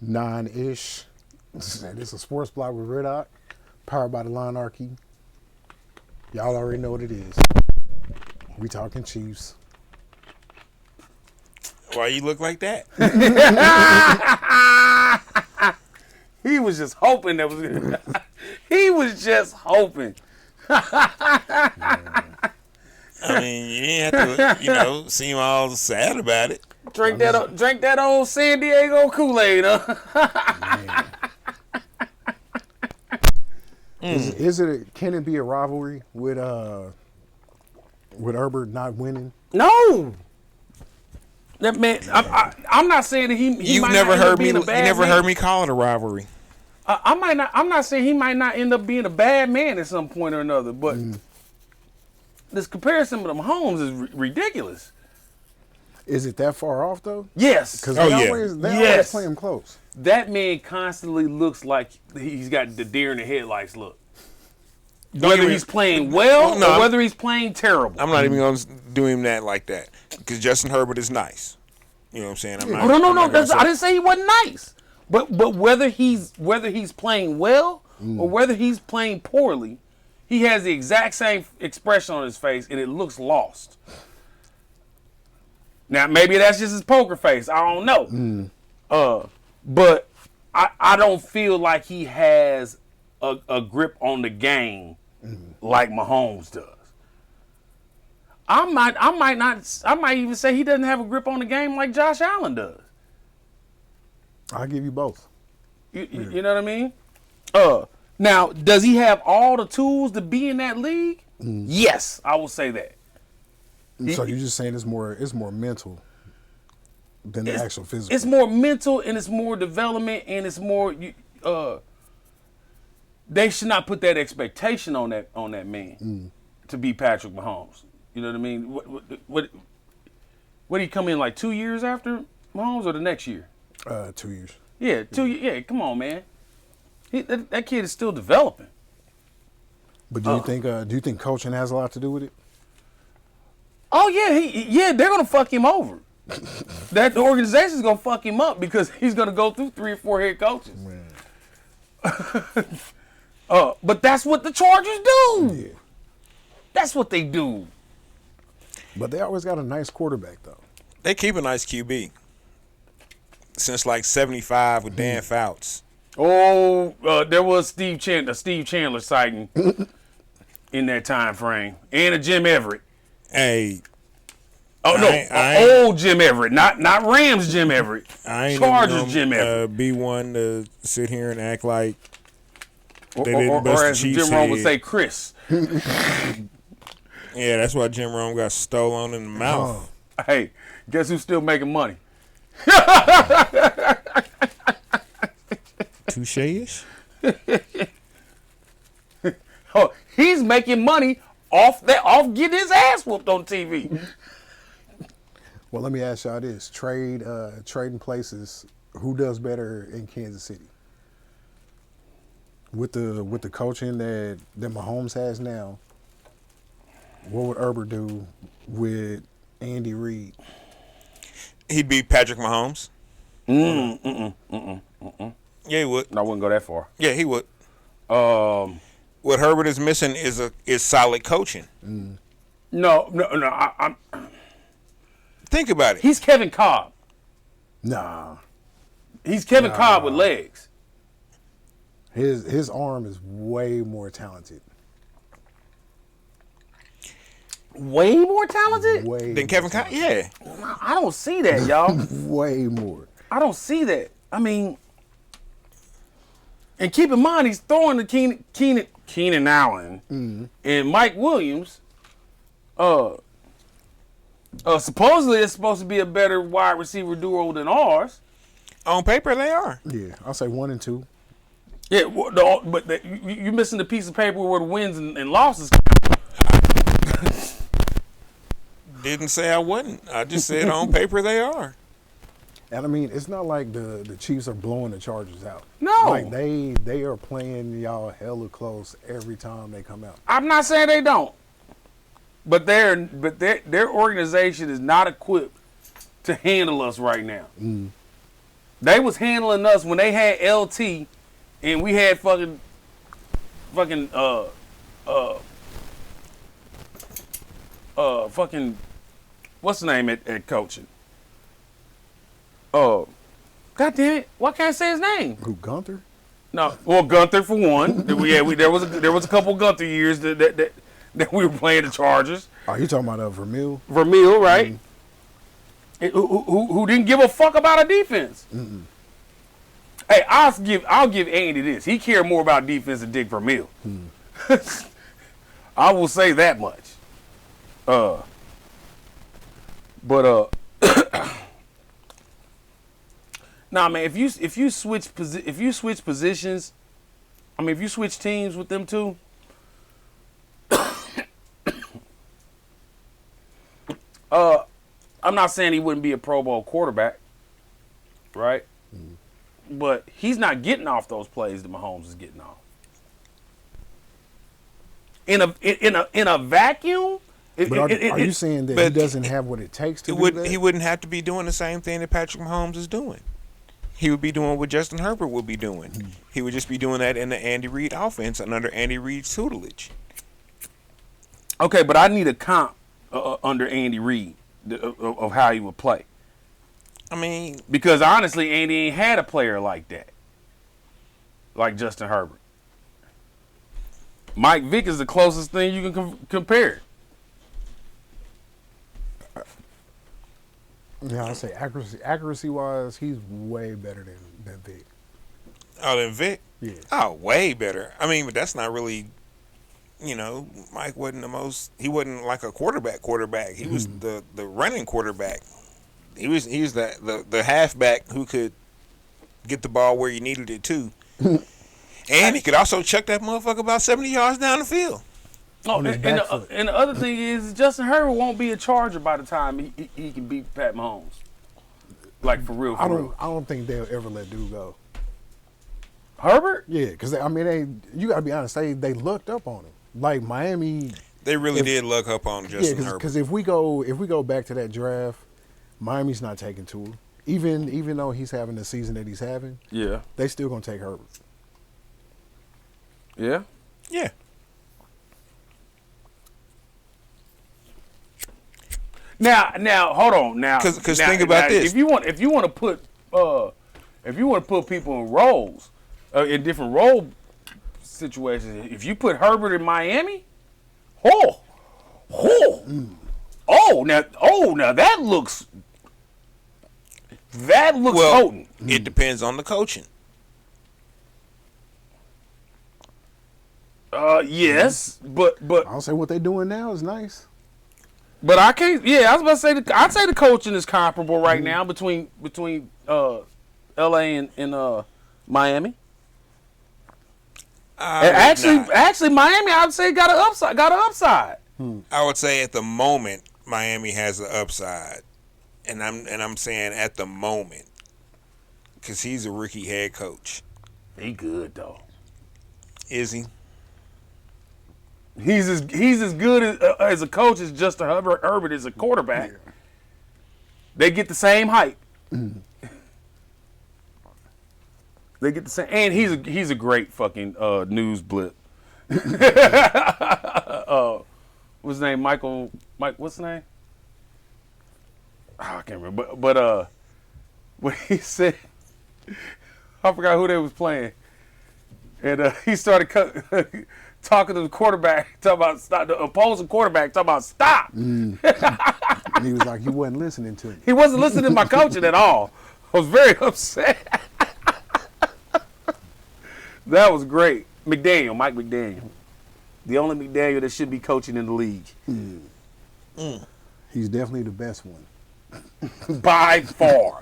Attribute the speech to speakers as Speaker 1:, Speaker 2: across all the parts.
Speaker 1: 9-ish. This is a sports blog with Ritoc, powered by the Monarchy. Y'all already know what it is. We talking Chiefs.
Speaker 2: Why you look like that?
Speaker 3: He was just hoping that was. He was just hoping.
Speaker 2: I mean, you didn't have to, seem all sad about it.
Speaker 3: Drink that old San Diego Kool-Aid, huh?
Speaker 1: Can it be a rivalry with Herbert not winning?
Speaker 3: No. That man, I'm not saying that he
Speaker 2: You've
Speaker 3: might
Speaker 2: never
Speaker 3: not end
Speaker 2: heard
Speaker 3: up
Speaker 2: me.
Speaker 3: being a
Speaker 2: You
Speaker 3: bad
Speaker 2: never
Speaker 3: man.
Speaker 2: heard me call it a rivalry.
Speaker 3: I'm not saying he might not end up being a bad man at some point or another, but this comparison with Mahomes is ridiculous.
Speaker 1: Is it that far off though?
Speaker 3: Yes.
Speaker 1: Because they always play him close.
Speaker 3: That man constantly looks like he's got the deer in the headlights look.
Speaker 2: Don't
Speaker 3: Whether
Speaker 2: even-
Speaker 3: he's playing well
Speaker 2: No,
Speaker 3: or whether he's playing terrible.
Speaker 2: I'm not even going to do him that like that because Justin Herbert is nice. You know what I'm saying? I'm not,
Speaker 3: No.
Speaker 2: I'm not gonna
Speaker 3: I didn't say he wasn't nice. But whether he's playing well or whether he's playing poorly, he has the exact same expression on his face and it looks lost. Now maybe that's just his poker face. I don't know. But I don't feel like he has a grip on the game like Mahomes does. I might even say he doesn't have a grip on the game like Josh Allen does.
Speaker 1: I'll give you both.
Speaker 3: You know what I mean? Now, does he have all the tools to be in that league? Yes, I will say that.
Speaker 1: So you're just saying it's more mental than the actual physical.
Speaker 3: It's more mental and it's more development and it's more. They should not put that expectation on that man to be Patrick Mahomes. You know what I mean? What did he come in like 2 years after Mahomes or the next year?
Speaker 1: 2 years.
Speaker 3: Yeah, 2 years. Yeah, come on, man. That kid is still developing.
Speaker 1: But do you think coaching has a lot to do with it?
Speaker 3: Oh yeah, they're gonna fuck him over. The organization's gonna fuck him up because he's gonna go through 3 or 4 head coaches. But that's what the Chargers do.
Speaker 1: Yeah.
Speaker 3: That's what they do.
Speaker 1: But they always got a nice quarterback though.
Speaker 2: They keep a nice QB since like '75 with Dan Fouts.
Speaker 3: Oh, there was Steve Chandler sighting in that time frame, and a Jim Everett.
Speaker 2: Hey.
Speaker 3: Oh no, old Jim Everett, not Rams Jim Everett. Chargers Jim Everett.
Speaker 2: Be one to sit here and act like they didn't
Speaker 3: or
Speaker 2: bust the
Speaker 3: as
Speaker 2: Chiefs'
Speaker 3: Jim Rome would
Speaker 2: head.
Speaker 3: say, Chris.
Speaker 2: Yeah, that's why Jim Rome got stolen in the mouth.
Speaker 3: Hey, guess who's still making money?
Speaker 2: Touche-ish?
Speaker 3: Oh, he's making money off getting his ass whooped on TV.
Speaker 1: Well, let me ask y'all this: trading places. Who does better in Kansas City? With the coaching that Mahomes has now, what would Herbert do with Andy Reid?
Speaker 2: He'd beat Patrick Mahomes. Yeah, he would.
Speaker 3: No, I wouldn't go that far.
Speaker 2: Yeah, he would. What Herbert is missing is solid coaching.
Speaker 3: No. I'm
Speaker 2: Think about it.
Speaker 3: He's Kevin Cobb.
Speaker 1: Nah,
Speaker 3: He's Kevin Cobb with legs.
Speaker 1: his arm is way more talented.
Speaker 3: Way more talented?
Speaker 1: Way
Speaker 2: Then Kevin Cobb, yeah.
Speaker 3: I don't see that, y'all.
Speaker 1: way more.
Speaker 3: I don't see that. I mean, and keep in mind, he's throwing to Keenan Allen and Mike Williams. Supposedly, it's supposed to be a better wide receiver duo than ours.
Speaker 2: On paper, they are.
Speaker 1: Yeah, I'll say 1 and 2.
Speaker 3: Yeah, but you're missing the piece of paper where the wins and losses.
Speaker 2: Didn't say I wouldn't. I just said on paper they are.
Speaker 1: And I mean, it's not like the Chiefs are blowing the Chargers out.
Speaker 3: No.
Speaker 1: Like they are playing y'all hella close every time they come out.
Speaker 3: I'm not saying they don't, but their organization is not equipped to handle us right now. They was handling us when they had LT, and we had fucking fucking what's the name at coaching? God damn it! Why can't I say his name?
Speaker 1: Who, Gunther?
Speaker 3: No, well, Gunther for one. There was a couple Gunther years that we were playing the Chargers.
Speaker 1: Oh, you talking about Vermeil?
Speaker 3: Vermeil, right? Who didn't give a fuck about a defense.
Speaker 1: Mm-mm.
Speaker 3: Hey, I'll give Andy this. He cared more about defense than Dick Vermeil. I will say that much. Nah, man. If you switch positions, I mean, if you switch teams with them two, I'm not saying he wouldn't be a Pro Bowl quarterback, right? But he's not getting off those plays that Mahomes is getting off. In a vacuum.
Speaker 1: But are you saying that he doesn't have what it takes to do that?
Speaker 2: He wouldn't have to be doing the same thing that Patrick Mahomes is doing. He would be doing what Justin Herbert would be doing. He would just be doing that in the Andy Reid offense and under Andy Reid's tutelage.
Speaker 3: Okay, but I need a comp under Andy Reid of how he would play.
Speaker 2: I mean,
Speaker 3: because honestly, Andy ain't had a player like that, like Justin Herbert. Mike Vick is the closest thing you can compare.
Speaker 1: Yeah, I say accuracy wise, he's way better than Vic.
Speaker 2: Oh, than Vic?
Speaker 1: Yeah.
Speaker 2: Oh, way better. I mean, but that's not really, Mike wasn't he wasn't like a quarterback. He was the running quarterback. He was the halfback who could get the ball where you needed it to. And he could also chuck that motherfucker about 70 yards down the field.
Speaker 3: Oh, and the other thing is, Justin Herbert won't be a Charger by the time he can beat Pat Mahomes. Like, for real.
Speaker 1: I don't think they'll ever let dude go.
Speaker 3: Herbert?
Speaker 1: Yeah, because you got to be honest. They looked up on him. Like Miami.
Speaker 2: They really did look up on Justin Herbert.
Speaker 1: Because if we go back to that draft, Miami's not taking Tua. Even though he's having the season that he's having,
Speaker 3: yeah,
Speaker 1: they still gonna take Herbert.
Speaker 3: Yeah.
Speaker 2: Yeah.
Speaker 3: Now, hold on. Now,
Speaker 2: because think about this:
Speaker 3: if you want to put people in roles, in different role situations, if you put Herbert in Miami, now that looks potent.
Speaker 2: It depends on the coaching.
Speaker 3: Yes, but
Speaker 1: I'll say what they're doing now is nice.
Speaker 3: But I can't. Yeah, I was about to say. I'd say the coaching is comparable right now between L.A. and Miami. Actually, Miami, I'd say got an upside.
Speaker 2: I would say at the moment Miami has the upside, and I'm saying at the moment because he's a rookie head coach.
Speaker 3: He good though.
Speaker 2: Is he?
Speaker 3: He's as good as a coach as Justin Herbert is a quarterback. Yeah. They get the same hype. They get the same, and he's a great fucking news blip. What's his name? Mike. What's his name? Oh, I can't remember. But when he said, I forgot who they was playing, and he started talking to the quarterback, talking about stop. The opposing quarterback talking about stop.
Speaker 1: And he was like, he wasn't listening to me.
Speaker 3: He wasn't listening to my coaching at all. I was very upset. That was great. Mike McDaniel. The only McDaniel that should be coaching in the league.
Speaker 1: He's definitely the best one.
Speaker 3: By far.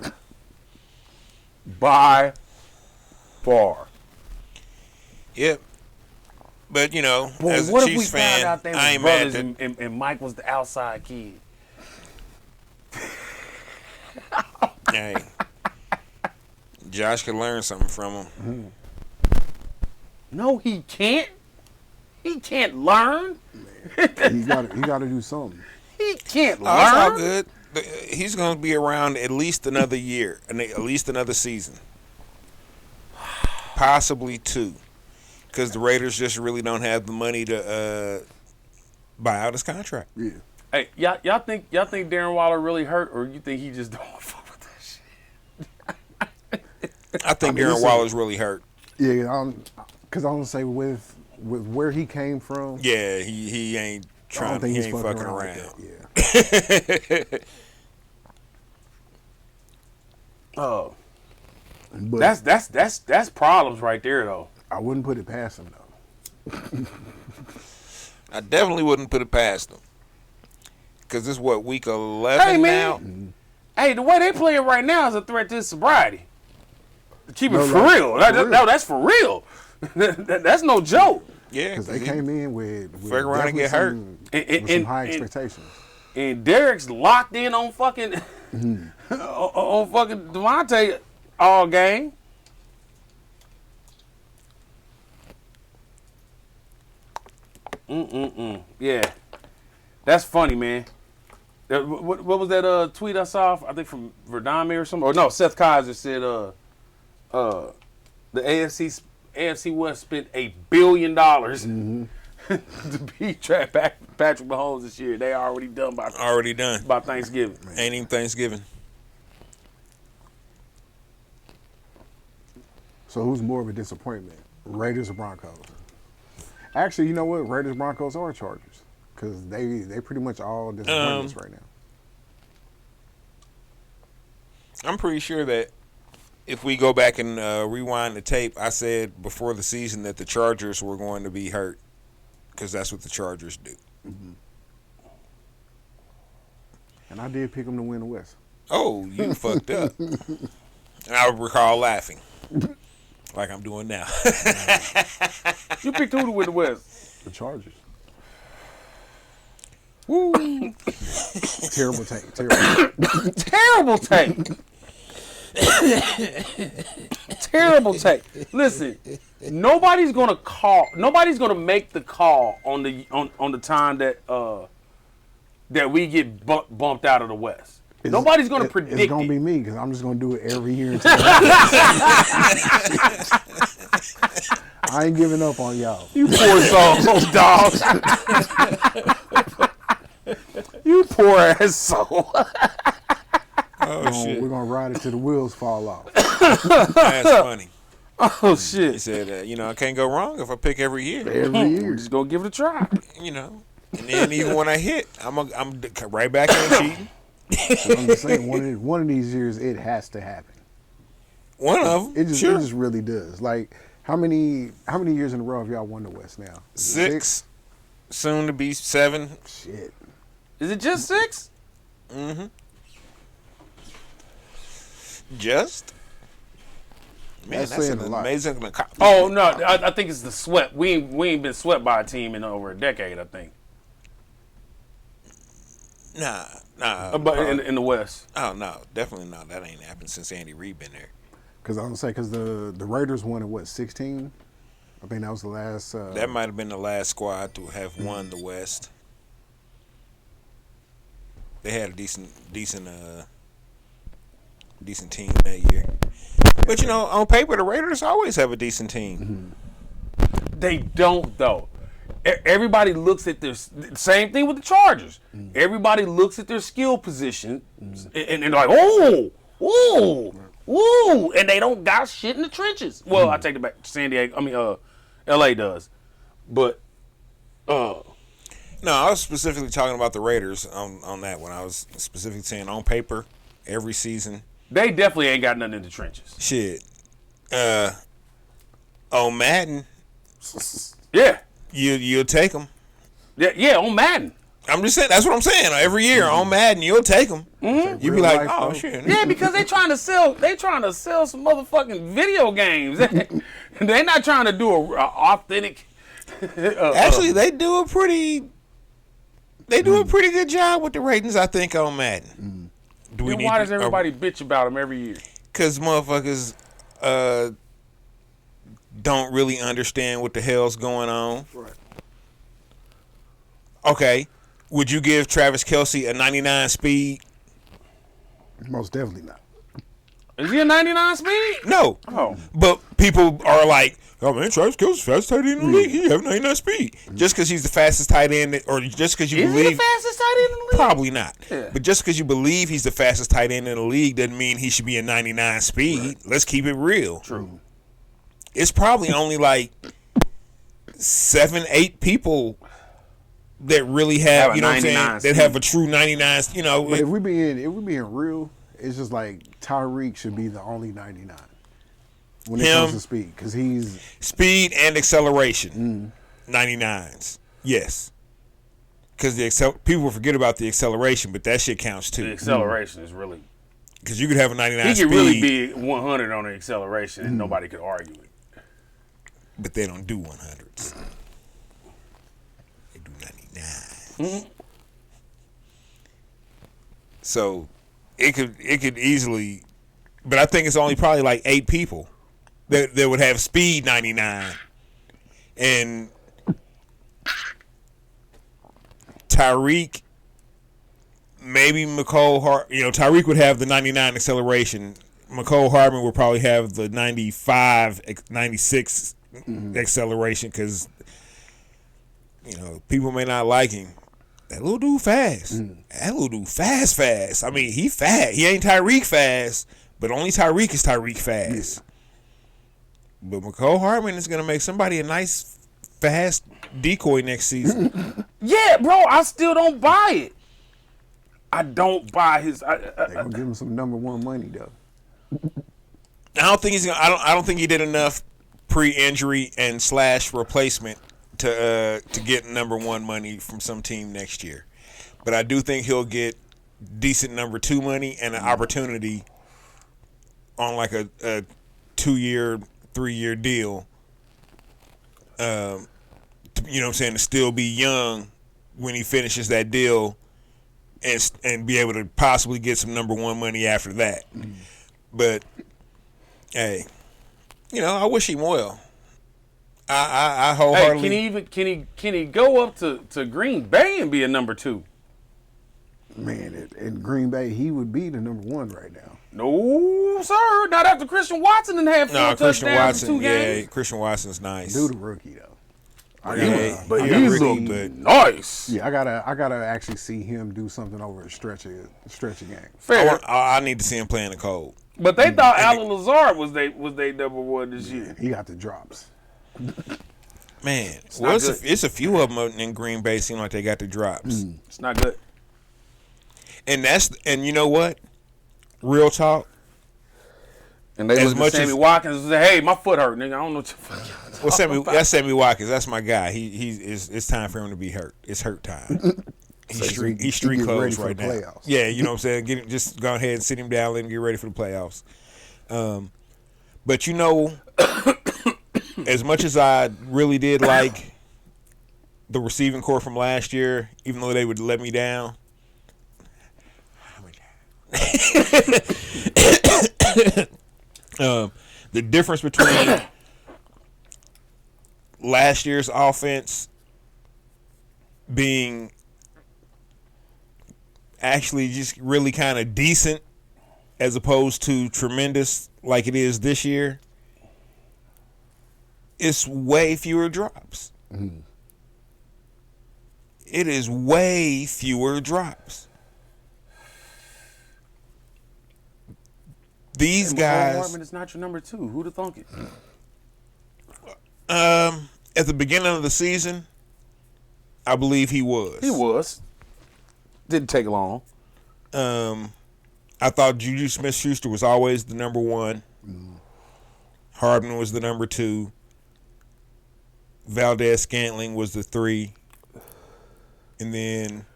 Speaker 3: By far.
Speaker 2: Yep. But,
Speaker 3: boy,
Speaker 2: as a
Speaker 3: what
Speaker 2: Chiefs
Speaker 3: if we
Speaker 2: fan,
Speaker 3: found out they
Speaker 2: I ain't
Speaker 3: were
Speaker 2: mad
Speaker 3: brothers
Speaker 2: at
Speaker 3: and Mike was the outside kid?
Speaker 2: Hey, Josh could learn something from him.
Speaker 3: No, he can't. He can't learn.
Speaker 1: He got to do something.
Speaker 3: He can't learn.
Speaker 2: That's all good. He's going to be around at least another year, and at least another season, possibly 2, because the Raiders just really don't have the money to buy out his contract.
Speaker 1: Yeah.
Speaker 3: Hey, y'all think Darren Waller really hurt, or you think he just don't fuck with that shit?
Speaker 2: I think Darren Waller's really hurt.
Speaker 1: Yeah, because I'm gonna say with where he came from.
Speaker 2: Yeah, he ain't trying. He ain't fucking around.
Speaker 1: Like that. Yeah.
Speaker 3: Oh,
Speaker 1: But
Speaker 3: that's problems right there though.
Speaker 1: I wouldn't put it past him though.
Speaker 2: I definitely wouldn't put it past them. Because this is what, week 11
Speaker 3: Hey, man.
Speaker 2: now?
Speaker 1: Mm-hmm.
Speaker 3: Hey, the way they playing right now is a threat to his sobriety. Keep it
Speaker 1: No,
Speaker 3: for
Speaker 1: like,
Speaker 3: real.
Speaker 1: for real.
Speaker 3: No, that's for real. That's no joke.
Speaker 2: Yeah,
Speaker 1: Because they came in with
Speaker 2: fuck around and get hurt.
Speaker 1: With some high expectations.
Speaker 3: And Derek's locked in on fucking on fucking Devontae all game. Yeah, that's funny, man. What was that tweet I saw? I think from Verdami or something. Or no, Seth Kaiser said the AFC West spent $1 billion to beat Patrick Mahomes this year. They already done by Thanksgiving.
Speaker 2: Ain't even Thanksgiving.
Speaker 1: So who's more of a disappointment, Raiders or Broncos? Actually, you know what? Raiders, Broncos, or Chargers, because they pretty much all disappointments right now.
Speaker 2: I'm pretty sure that if we go back and rewind the tape, I said before the season that the Chargers were going to be hurt because that's what the Chargers do.
Speaker 1: Mm-hmm. And I did pick them to win the West.
Speaker 2: Oh, you fucked up. And I recall laughing like I'm doing now.
Speaker 3: You picked who to win the West?
Speaker 1: The Chargers.
Speaker 2: Woo.
Speaker 1: Terrible take. Terrible.
Speaker 3: Terrible take. Terrible take. Listen, nobody's gonna make the call on the time that we get bumped out of the West. Nobody's gonna predict.
Speaker 1: It's gonna be me because I'm just gonna do it every year until I ain't giving up on y'all.
Speaker 3: You poor souls, dogs. You poor ass soul.
Speaker 2: Shit.
Speaker 1: We're gonna ride it till the wheels fall off.
Speaker 2: That's funny.
Speaker 3: Oh shit.
Speaker 2: He said, I can't go wrong if I pick every year.
Speaker 1: Every year.
Speaker 3: We're just gonna give it a try.
Speaker 2: And then even when I hit, I'm right back in cheating.
Speaker 1: So I'm just saying, one of these years it has to happen.
Speaker 2: One of them,
Speaker 1: It just really does. Like how many years in a row have y'all won the West now? Is it
Speaker 2: 6, soon to be 7.
Speaker 1: Shit.
Speaker 3: Is it just 6?
Speaker 2: Mm-hmm. Just. Man,
Speaker 1: That's
Speaker 2: that's
Speaker 1: saying
Speaker 2: an
Speaker 1: a lot.
Speaker 2: amazing.
Speaker 3: Oh no, I think it's the swept. We ain't been swept by a team in over a decade. I think.
Speaker 2: Nah.
Speaker 3: But in the West.
Speaker 2: Oh no, definitely not. That ain't happened since Andy Reid been there.
Speaker 1: Because I'm gonna say the Raiders won at what 16? I think that was the last.
Speaker 2: That might have been the last squad to have won the West. They had a decent team that year. But on paper, the Raiders always have a decent team.
Speaker 1: Mm-hmm.
Speaker 3: They don't though. Everybody looks at their same thing with the Chargers. Everybody looks at their skill position and they're like, oh, and they don't got shit in the trenches. Well, I take it back. LA does, but
Speaker 2: No, I was specifically talking about the Raiders on that one. I was specifically saying on paper, every season.
Speaker 3: They definitely ain't got nothing in the trenches.
Speaker 2: Shit. On Madden,
Speaker 3: Yeah.
Speaker 2: you'll take them.
Speaker 3: Yeah, on Madden.
Speaker 2: I'm just saying, that's what I'm saying. Every year on Madden, you'll take them.
Speaker 3: Mm-hmm.
Speaker 2: You be like, oh, shit.
Speaker 3: Yeah, because they trying to sell some motherfucking video games. They're not trying to do a authentic.
Speaker 2: Actually, they do a pretty good job with the ratings, I think, on Madden.
Speaker 3: Then why does everybody bitch about them every year?
Speaker 2: Because motherfuckers don't really understand what the hell's going on.
Speaker 1: Right.
Speaker 2: Okay, would you give Travis Kelce a 99 speed?
Speaker 1: Most definitely not.
Speaker 3: Is he a 99 speed?
Speaker 2: No.
Speaker 3: Oh.
Speaker 2: But people are like, oh man, Travis Kelce's the fastest tight end in the league. He have 99 speed. Just because he's the fastest tight end, or just because you
Speaker 3: Is
Speaker 2: believe.
Speaker 3: he the fastest tight end in the league?
Speaker 2: Probably not.
Speaker 3: Yeah.
Speaker 2: But just because you believe he's the fastest tight end in the league doesn't mean he should be a 99 speed. Right. Let's keep it real.
Speaker 3: True.
Speaker 2: It's probably only like 7, 8 people that really have you know what I'm saying, that have a true 99, you know.
Speaker 1: But if we being real, it's just like Tyreek should be the only 99 when it comes to speed, because he's
Speaker 2: speed and acceleration. 99s, yes. Because people forget about the acceleration, but that shit counts too.
Speaker 3: The acceleration is really,
Speaker 2: because you could have a 99
Speaker 3: he
Speaker 2: speed.
Speaker 3: could really be 100 on the acceleration, and nobody could argue it.
Speaker 2: But they don't do 100s. They do 99s. So it could easily, but I think it's only probably like 8 people that would have speed 99, and Tyreek, maybe Tyreek would have the 99 acceleration. McCole Hardman would probably have the 95, 96 acceleration, because people may not like him. That little dude fast. That little dude fast. I mean, he fast. He ain't Tyreek fast, but only Tyreek is Tyreek fast. But McCole Hardman is going to make somebody a nice, fast decoy next season.
Speaker 3: Yeah, bro, I still don't buy it. I don't buy his.
Speaker 1: They're going to give him some number 1 money, though.
Speaker 2: I don't think he's gonna. I don't think he did enough pre-injury and / replacement to get number 1 money from some team next year. But I do think he'll get decent number 2 money and an opportunity on like a 2-year, 3-year deal. You know what I'm saying, to still be young when he finishes that deal, and be able to possibly get some number 1 money after that. But hey, I wish him well. I wholeheartedly.
Speaker 3: Hey, can he go up to Green Bay and be a number 2?
Speaker 1: Man, in Green Bay, he would be the number 1 right now.
Speaker 3: No, sir. Not after Christian Watson didn't have 4 touchdowns in 2 games.
Speaker 2: Yeah, Christian Watson's nice.
Speaker 1: Dude, a rookie though.
Speaker 3: But he's nice.
Speaker 1: Yeah, I gotta actually see him do something over a stretch of game.
Speaker 3: Fair.
Speaker 2: I need to see him play in the cold.
Speaker 3: But they thought Alan Lazard was they number 1 this year.
Speaker 1: He got the drops.
Speaker 2: Man, it's a few of them in Green Bay seem like they got the drops.
Speaker 3: It's not good.
Speaker 2: And you know what? Real talk.
Speaker 3: And they look at Sammy Watkins and say, "Hey, my foot hurt, nigga. I don't know what you're fucking."
Speaker 2: Well, that's Sammy Watkins. That's my guy. It's time for him to be hurt. It's hurt time. He's street clothes right now.
Speaker 1: Playoffs.
Speaker 2: Yeah, you know what I'm saying? Just go ahead and sit him down and get ready for the playoffs. But as much as I really did like the receiving core from last year, even though they would let me down. The difference between last year's offense being actually just really kind of decent as opposed to tremendous like it is this year, it's way fewer drops. It is way fewer drops. These guys.
Speaker 3: Hardman is not your number 2. Who'd have thunk it?
Speaker 2: At the beginning of the season, I believe he was.
Speaker 3: He was. Didn't take long.
Speaker 2: I thought Juju Smith-Schuster was always the number 1. Hardman was the number 2. Valdez-Scantling was the 3. And then,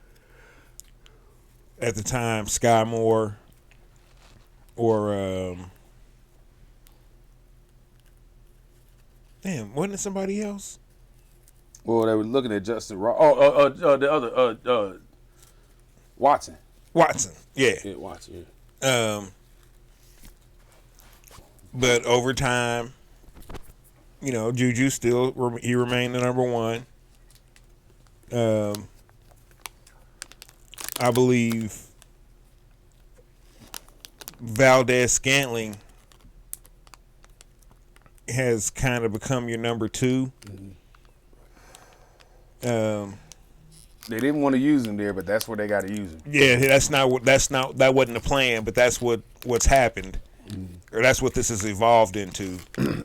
Speaker 2: at the time, Sky Moore or wasn't it somebody else?
Speaker 3: Well, they were looking at Justin Ross. The other Watson.
Speaker 2: Yeah.
Speaker 3: Yeah, Watson. Yeah.
Speaker 2: But over time, Juju still he remained the number 1. I believe Valdez-Scantling has kind of become your number two.
Speaker 3: They didn't want to use him there, but that's where they got to use him.
Speaker 2: Yeah, that wasn't the plan, but that's what's happened, or that's what this has evolved into.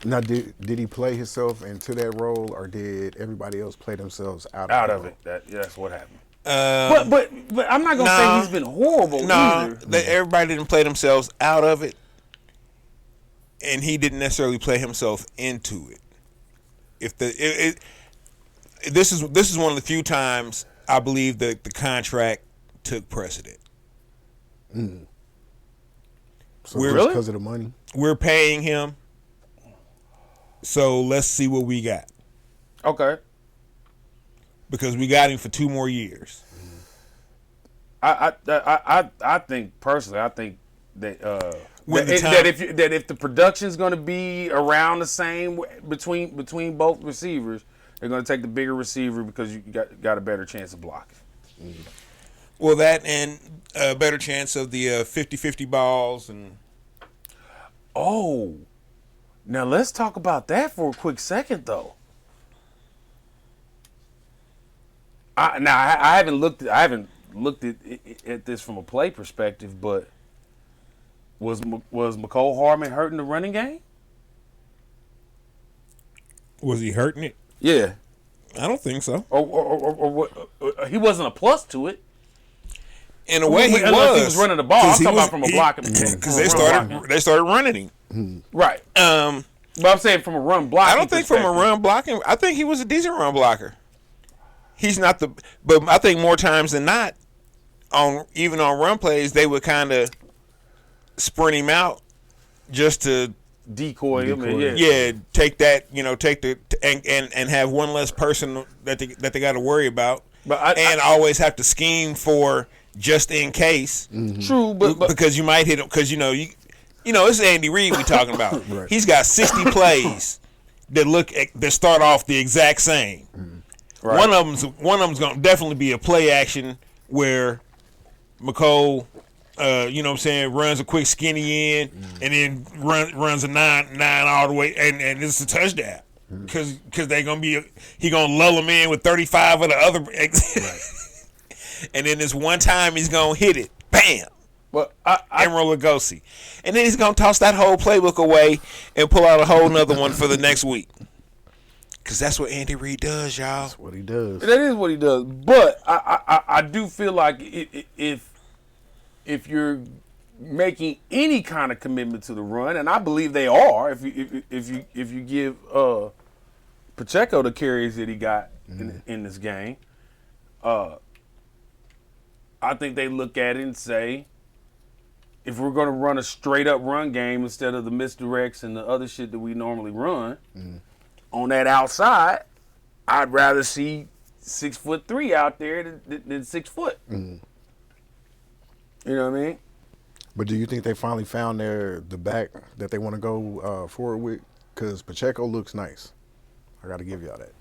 Speaker 1: Now, did he play himself into that role, or did everybody else play themselves out of it?
Speaker 3: That's what happened. But I'm not gonna say he's been horrible either.
Speaker 2: Everybody didn't play themselves out of it, and he didn't necessarily play himself into it. This is one of the few times I believe that the contract took precedent.
Speaker 1: So really? Because of the money?
Speaker 2: We're paying him, so let's see what we got.
Speaker 3: Okay.
Speaker 2: Because we got him for 2 more years.
Speaker 3: I think personally, that if the production's going to be around the same between both receivers, they're going to take the bigger receiver because you got a better chance of blocking.
Speaker 2: Well, that and a better chance of the 50-50 balls and.
Speaker 3: Oh, now let's talk about that for a quick second, though. I haven't looked at this from a play perspective, but was McCole Hardman hurting the running game?
Speaker 2: Was he hurting it?
Speaker 3: Yeah,
Speaker 2: I don't think so.
Speaker 3: Or he wasn't a plus to it.
Speaker 2: In a way, he
Speaker 3: was running the ball. I'm talking about from a blocking
Speaker 2: because they started running him.
Speaker 3: Right. But I'm saying from a run blocking.
Speaker 2: I don't think from a run blocking. I think he was a decent run blocker. He's not but I think more times than not, even on run plays, they would kind of sprint him out just to
Speaker 3: decoy him.
Speaker 2: Yeah, take that, and have one less person that they got to worry about, and always have to scheme for just in case.
Speaker 1: Mm-hmm.
Speaker 3: True, but
Speaker 2: because you might hit him because it's Andy Reid we talking about. Right. He's got 60 plays that start off the exact same.
Speaker 1: Mm-hmm.
Speaker 2: Right. One of them's gonna definitely be a play action where McCole, runs a quick skinny in and then runs a nine all the way and it's a touchdown because they're gonna he gonna lull him in with 35 of the other, and then this one time he's gonna hit it, bam.
Speaker 3: Well,
Speaker 2: Emerald Lagasse, and then he's gonna toss that whole playbook away and pull out a whole nother one for the next week. Because that's what Andy Reid does, y'all.
Speaker 1: That's what he does.
Speaker 3: That is what he does. But I do feel like if you're making any kind of commitment to the run, and I believe they are, if you give Pacheco the carries that he got in this game, I think they look at it and say, if we're going to run a straight up run game instead of the misdirects and the other shit that we normally run. On that outside, I'd rather see 6'3" out there than 6 foot.
Speaker 1: Mm-hmm.
Speaker 3: You know what I mean?
Speaker 1: But do you think they finally found the back that they want to go forward with? Because Pacheco looks nice. I got to give y'all that.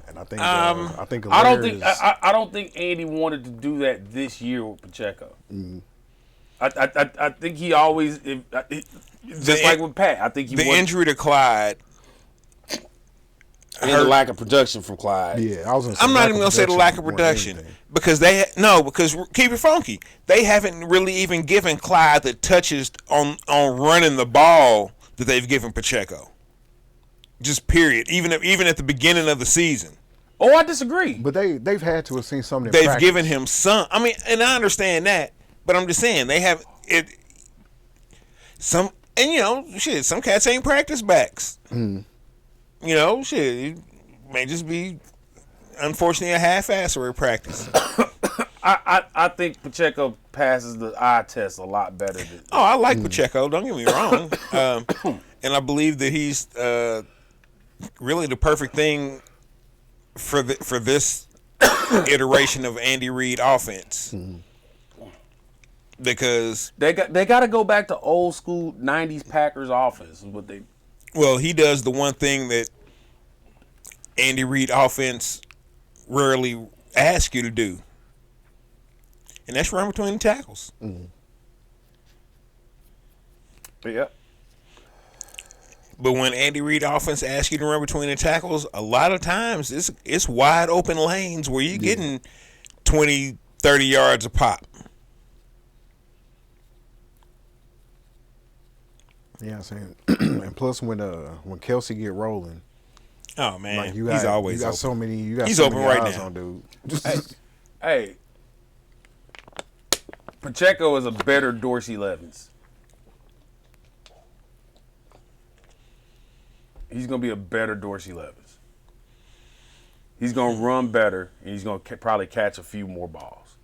Speaker 1: And I think
Speaker 3: I don't think Andy wanted to do that this year with Pacheco.
Speaker 1: Mm-hmm.
Speaker 3: I think he always like with Pat. I think
Speaker 2: the injury to Clyde
Speaker 3: and the lack of production from Clyde.
Speaker 1: Yeah, I was gonna say
Speaker 2: I'm not even gonna say the lack of production because because keep it funky. They haven't really even given Clyde the touches on running the ball that they've given Pacheco. Just period. Even at the beginning of the season.
Speaker 3: Oh, I disagree.
Speaker 1: But they've had to have seen something.
Speaker 2: They've given him some. I mean, and I understand that, but I'm just saying they have it. Some cats ain't practice backs.
Speaker 1: Mm.
Speaker 2: It may just be, unfortunately, a half-asser at practice.
Speaker 3: I think Pacheco passes the eye test a lot better.
Speaker 2: I like Pacheco. Don't get me wrong. And I believe that he's really the perfect thing for this iteration of Andy Reid offense.
Speaker 1: Mm.
Speaker 2: Because
Speaker 3: they got to go back to old school 90s Packers offense is what they.
Speaker 2: Well, he does the one thing that Andy Reid offense rarely asks you to do, and that's run between the tackles.
Speaker 1: Mm.
Speaker 3: Yeah.
Speaker 2: But when Andy Reid offense asks you to run between the tackles, a lot of times it's wide open lanes where you're getting 20, 30 yards a pop.
Speaker 1: Yeah, I'm saying, and plus when Kelsey get rolling,
Speaker 2: Oh man,
Speaker 1: like
Speaker 2: he's always
Speaker 1: you got
Speaker 2: open.
Speaker 1: so many, you got
Speaker 2: He's
Speaker 1: so
Speaker 2: open
Speaker 1: many
Speaker 2: right
Speaker 1: eyes
Speaker 2: now.
Speaker 1: on dude.
Speaker 3: Hey, Pacheco is a better Dorsey Levens. He's gonna be a better Dorsey Levens. He's gonna run better, and he's gonna probably catch a few more balls.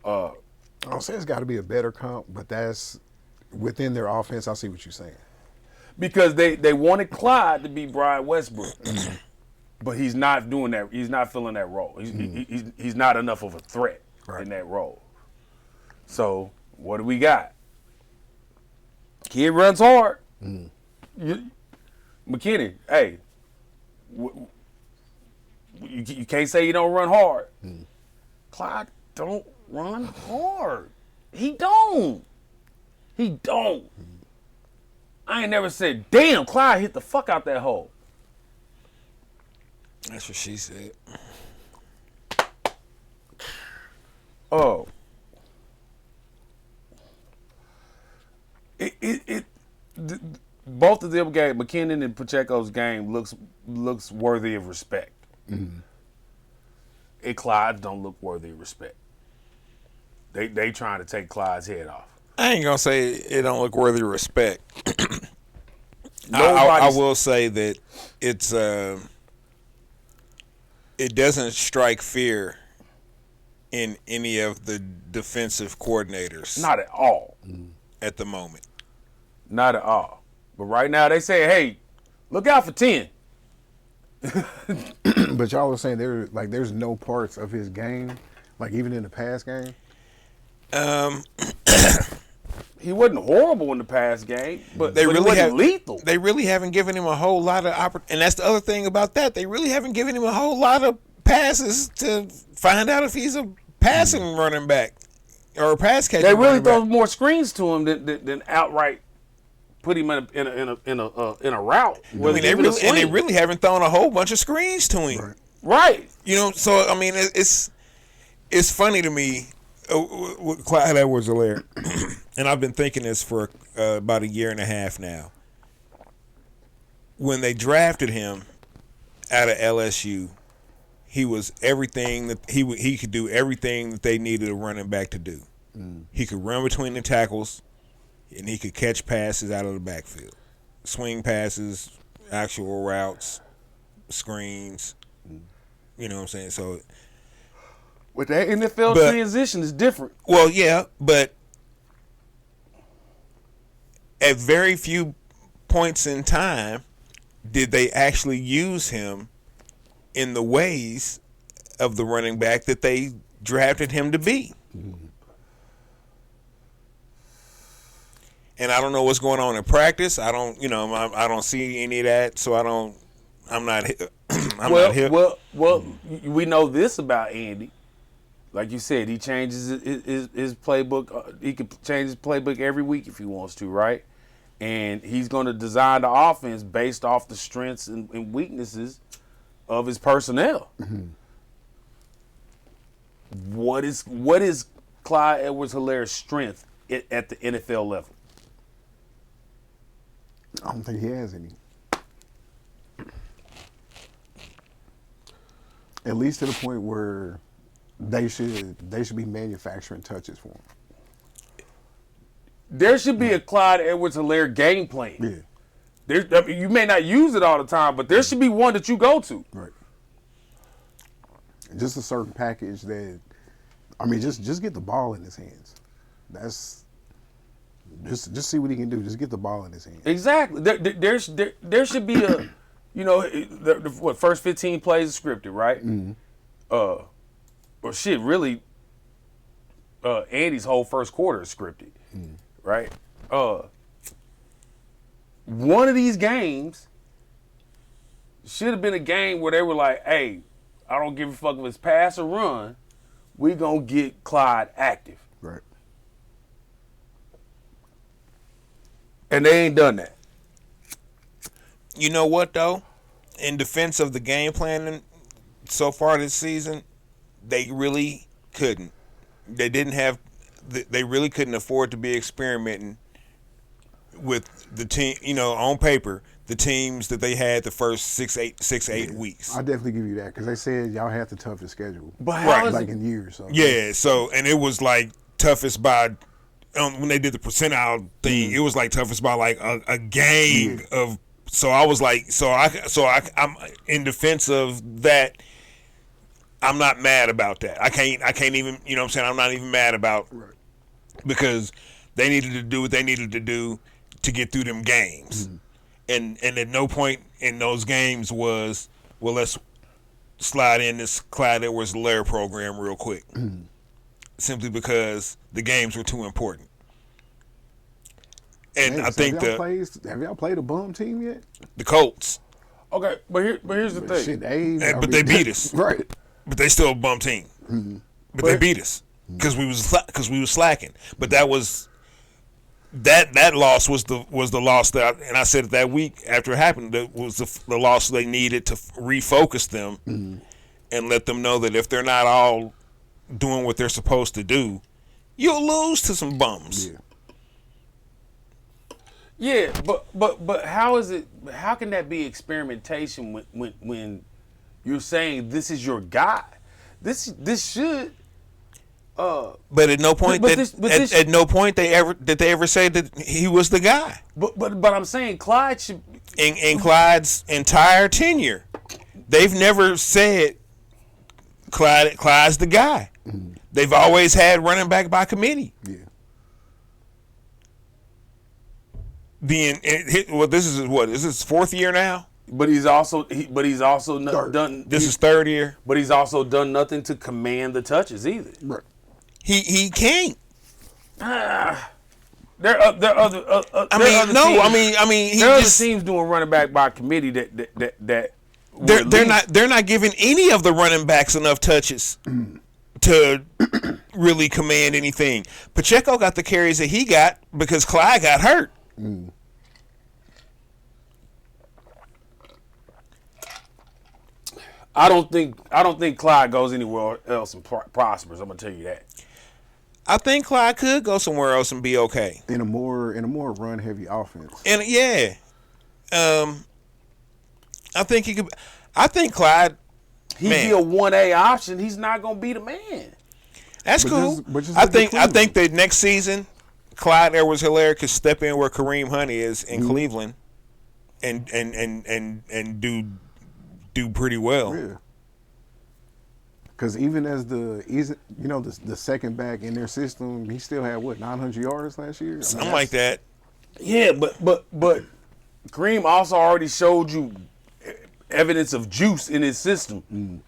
Speaker 1: I'll say it's got to be a better comp, but that's within their offense. I see what you're saying.
Speaker 3: Because they wanted Clyde to be Brian Westbrook, but he's not doing that. He's not filling that role. He's not enough of a threat in that role. So what do we got? Kid runs hard. McKinney, hey, you can't say you don't run hard. Clyde don't run hard. He don't. I ain't never said, damn, Clyde hit the fuck out that hole.
Speaker 2: That's what she said.
Speaker 3: Oh. Both of them game, McKinnon and Pacheco's game looks worthy of respect. And Clyde don't look worthy of respect. They trying to take Clyde's head off.
Speaker 2: I ain't gonna say it don't look worthy of respect. I will say that it's it doesn't strike fear in any of the defensive coordinators.
Speaker 3: Not at all.
Speaker 2: At the moment.
Speaker 3: Not at all. But right now they say, hey, look out for 10.
Speaker 1: But y'all were saying there's no parts of his game, like even in the pass game.
Speaker 3: He wasn't horrible in the pass game, but
Speaker 2: They
Speaker 3: he
Speaker 2: really
Speaker 3: wasn't
Speaker 2: have
Speaker 3: lethal.
Speaker 2: They really haven't given him a whole lot of and that's the other thing about that. They really haven't given him a whole lot of passes to find out if he's a passing running back or a pass catcher.
Speaker 3: They really
Speaker 2: running back.
Speaker 3: throw more screens to him than outright put him in a route.
Speaker 2: I mean, they really haven't thrown a whole bunch of screens to him.
Speaker 3: Right.
Speaker 2: You know, so I mean, it's funny to me with Clyde Edwards-Helaire, and I've been thinking this for about a year and a half now. When they drafted him out of LSU, he was everything that he could do everything that they needed a running back to do. He could run between the tackles, and he could catch passes out of the backfield, swing passes, actual routes, screens. You know what I'm saying? So
Speaker 3: with that NFL transition is different.
Speaker 2: Well, yeah, but at very few points in time did they actually use him in the ways of the running back that they drafted him to be. And I don't know what's going on in practice. I don't see any of that, so I'm not hip.
Speaker 3: Well, we know this about Andy. Like you said, he changes his playbook. He can change his playbook every week if he wants to, right? And he's going to design the offense based off the strengths and weaknesses of his personnel. What is Clyde Edwards-Helaire's strength at the NFL level?
Speaker 1: I don't think he has any. At least to the point where they should be manufacturing touches for him.
Speaker 3: There should be a Clyde Edwards-Helaire game plan.
Speaker 1: Yeah.
Speaker 3: You may not use it all the time, but there should be one that you go to.
Speaker 1: Right. Just a certain package that, I mean, just get the ball in his hands. That's just see what he can do. Just get the ball in his hands.
Speaker 3: Exactly. There should be a, the first 15 plays is scripted, right? Well, shit, really, Andy's whole first quarter is scripted, right? One of these games should have been a game where they were like, hey, I don't give a fuck if it's pass or run. We gonna get Clyde active.
Speaker 1: Right.
Speaker 3: And they ain't done that.
Speaker 2: You know what though? In defense of the game planning so far this season, they really couldn't. They didn't have. They really couldn't afford to be experimenting with the team. You know, on paper, the teams that they had the first 6-8 weeks.
Speaker 1: I definitely give you that because they said y'all had the toughest schedule,
Speaker 3: But how is
Speaker 1: like
Speaker 3: it?
Speaker 1: in years. So
Speaker 2: Yeah. So and it was like toughest by. When they did the percentile thing, it was like toughest by like a game of. So I was like, I'm in defense of that. I'm not mad about that. I can't even, you know what I'm saying? I'm not even mad about because they needed to do what they needed to do to get through them games. And at no point in those games was, well, let's slide in this Clyde Edwards-Helaire program real quick. Simply because the games were too important. And
Speaker 1: Man,
Speaker 2: I think
Speaker 1: have y'all played a bum team yet?
Speaker 2: the Colts,
Speaker 3: Okay, but here's the thing.
Speaker 1: Shit,
Speaker 2: but they beat us.
Speaker 1: Right.
Speaker 2: But they still a bum team. But they beat us because we was slacking. But that was that loss was the loss that and I said it that week after it happened, that was the loss they needed to refocus them and let them know that if they're not all doing what they're supposed to do, you'll lose to some bums.
Speaker 1: Yeah.
Speaker 3: Yeah, but how is it? How can that be experimentation when you're saying this is your guy? This should.
Speaker 2: But at no point at no point did they ever say that he was the guy.
Speaker 3: But I'm saying Clyde should.
Speaker 2: In Clyde's entire tenure, they've never said Clyde's the guy. They've always had running back by committee.
Speaker 1: Yeah.
Speaker 2: This is what is this fourth year now?
Speaker 3: But he's also done.
Speaker 2: This is third year.
Speaker 3: But he's also done nothing to command the touches either.
Speaker 1: Right.
Speaker 2: He can't.
Speaker 3: There are other.
Speaker 2: He
Speaker 3: There are
Speaker 2: just
Speaker 3: other teams doing running back by committee that
Speaker 2: they're not giving any of the running backs enough touches to really command anything. Pacheco got the carries that he got because Clyde got hurt.
Speaker 3: I don't think Clyde goes anywhere else and prospers. I'm gonna tell you that.
Speaker 2: I think Clyde could go somewhere else and be okay.
Speaker 1: In a more run heavy offense.
Speaker 2: And yeah, I think he could. I think Clyde.
Speaker 3: He'd be a 1A option. He's not gonna be the man.
Speaker 2: That's
Speaker 1: But
Speaker 2: cool.
Speaker 1: just
Speaker 2: I
Speaker 1: look at
Speaker 2: think that next season, Clyde Edwards-Helaire could step in where Kareem Hunt is in Cleveland, and do pretty well.
Speaker 1: Yeah. Because even as the second back in their system, he still had 900 yards last year.
Speaker 2: Something like that.
Speaker 3: Yeah, but Kareem also already showed you evidence of juice in his system.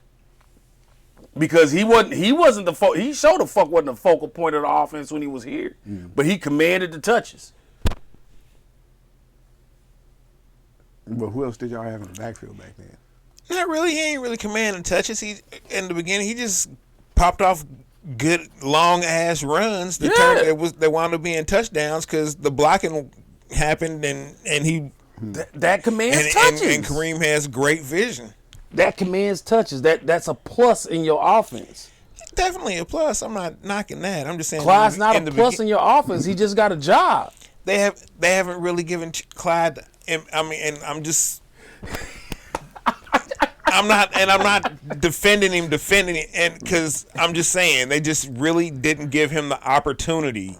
Speaker 3: Because he wasn't the he showed the fuck wasn't the focal point of the offense when he was here, but he commanded the touches.
Speaker 1: But who else did y'all have in the backfield back then?
Speaker 2: Not really. He ain't really commanding touches. He in the beginning he just popped off good long ass runs that wound up being touchdowns because the blocking happened and he
Speaker 3: That commands touches.
Speaker 2: And Kareem has great vision.
Speaker 3: That commands touches. That's a plus in your offense.
Speaker 2: Definitely a plus. I'm not knocking that. I'm just saying
Speaker 3: Clyde's not a plus in your offense. He just got a job.
Speaker 2: They haven't really given Clyde. I'm not defending him, and because I'm just saying they just really didn't give him the opportunity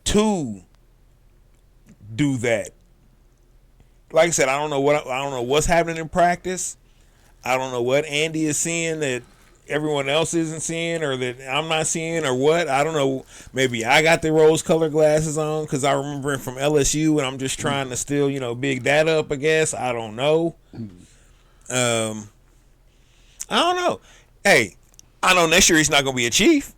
Speaker 2: to do that. Like I said, I don't know what's happening in practice. I don't know what Andy is seeing that everyone else isn't seeing, or that I'm not seeing, or what. I don't know. Maybe I got the rose-colored glasses on because I remember him from LSU, and I'm just trying to still, big that up. I guess I don't know. I don't know. Hey, I know next year he's not going to be a Chief.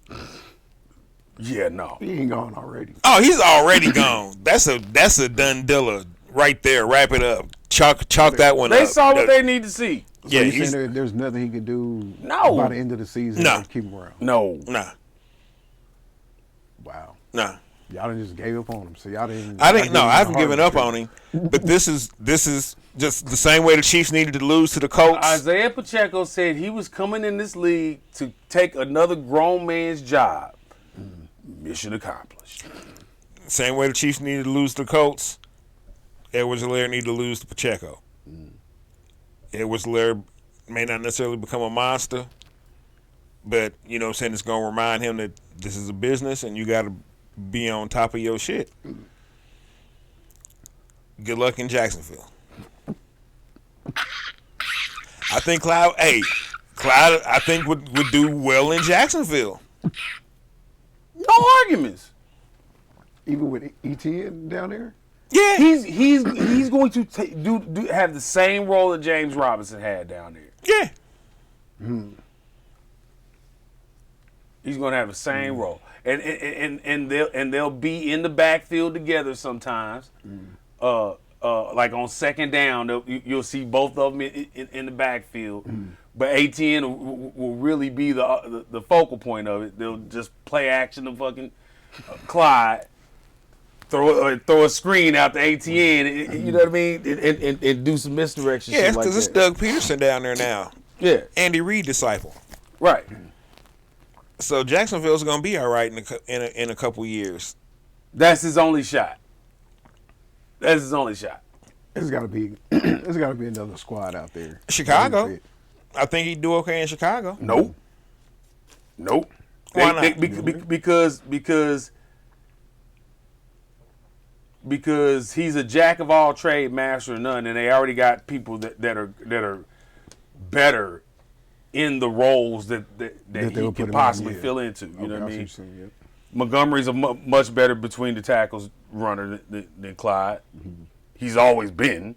Speaker 3: Yeah, no.
Speaker 1: He ain't gone already.
Speaker 2: Oh, he's already gone. That's a done dealer right there. Wrap it up. Chalk that one up.
Speaker 3: They saw what they need to see.
Speaker 1: So
Speaker 2: Yeah,
Speaker 1: you saying there's nothing he could do
Speaker 3: No.
Speaker 1: by the end of the season
Speaker 2: No.
Speaker 1: to keep him around?
Speaker 3: No.
Speaker 2: Nah.
Speaker 1: Wow.
Speaker 2: Nah.
Speaker 1: Y'all done just gave up on him. So y'all didn't.
Speaker 2: I didn't. No, I haven't given up
Speaker 1: him.
Speaker 2: on him. But this is just the same way the Chiefs needed to lose to the Colts.
Speaker 3: Isaiah Pacheco said he was coming in this league to take another grown man's job. Mission accomplished.
Speaker 2: Same way the Chiefs needed to lose to the Colts. Edwards-Helaire needed to lose to Pacheco. Edwards-Helaire may not necessarily become a monster, but you know what I'm saying, it's gonna remind him that this is a business and you gotta be on top of your shit. Good luck in Jacksonville. I think Clyde I think would do well in Jacksonville.
Speaker 3: No arguments.
Speaker 1: Even with ETN down there.
Speaker 2: Yeah.
Speaker 3: He's going to have the same role that James Robinson had down there.
Speaker 2: Yeah.
Speaker 3: He's going to have the same role, and they'll be in the backfield together sometimes. Like on second down, you'll see both of them in the backfield. But ATN will really be the focal point of it. They'll just play action to fucking Clyde, throw a screen out to ATN. You know what I mean? And do some misdirection.
Speaker 2: Yeah,
Speaker 3: shit
Speaker 2: because it's Doug Peterson down there now.
Speaker 3: Yeah,
Speaker 2: Andy Reid disciple.
Speaker 3: right.
Speaker 2: So Jacksonville's gonna be all right in a couple years.
Speaker 3: That's his only shot. That's his only shot.
Speaker 1: It's got to be. It's got to be another squad out there.
Speaker 2: Chicago. I think he'd do okay in Chicago.
Speaker 3: Nope.
Speaker 2: Why not?
Speaker 3: Because he's a jack of all trade, master of none, and they already got people that are better in the roles that he could possibly fill into. You know what I mean? Montgomery's a much better between the tackles runner than Clyde. He's always been.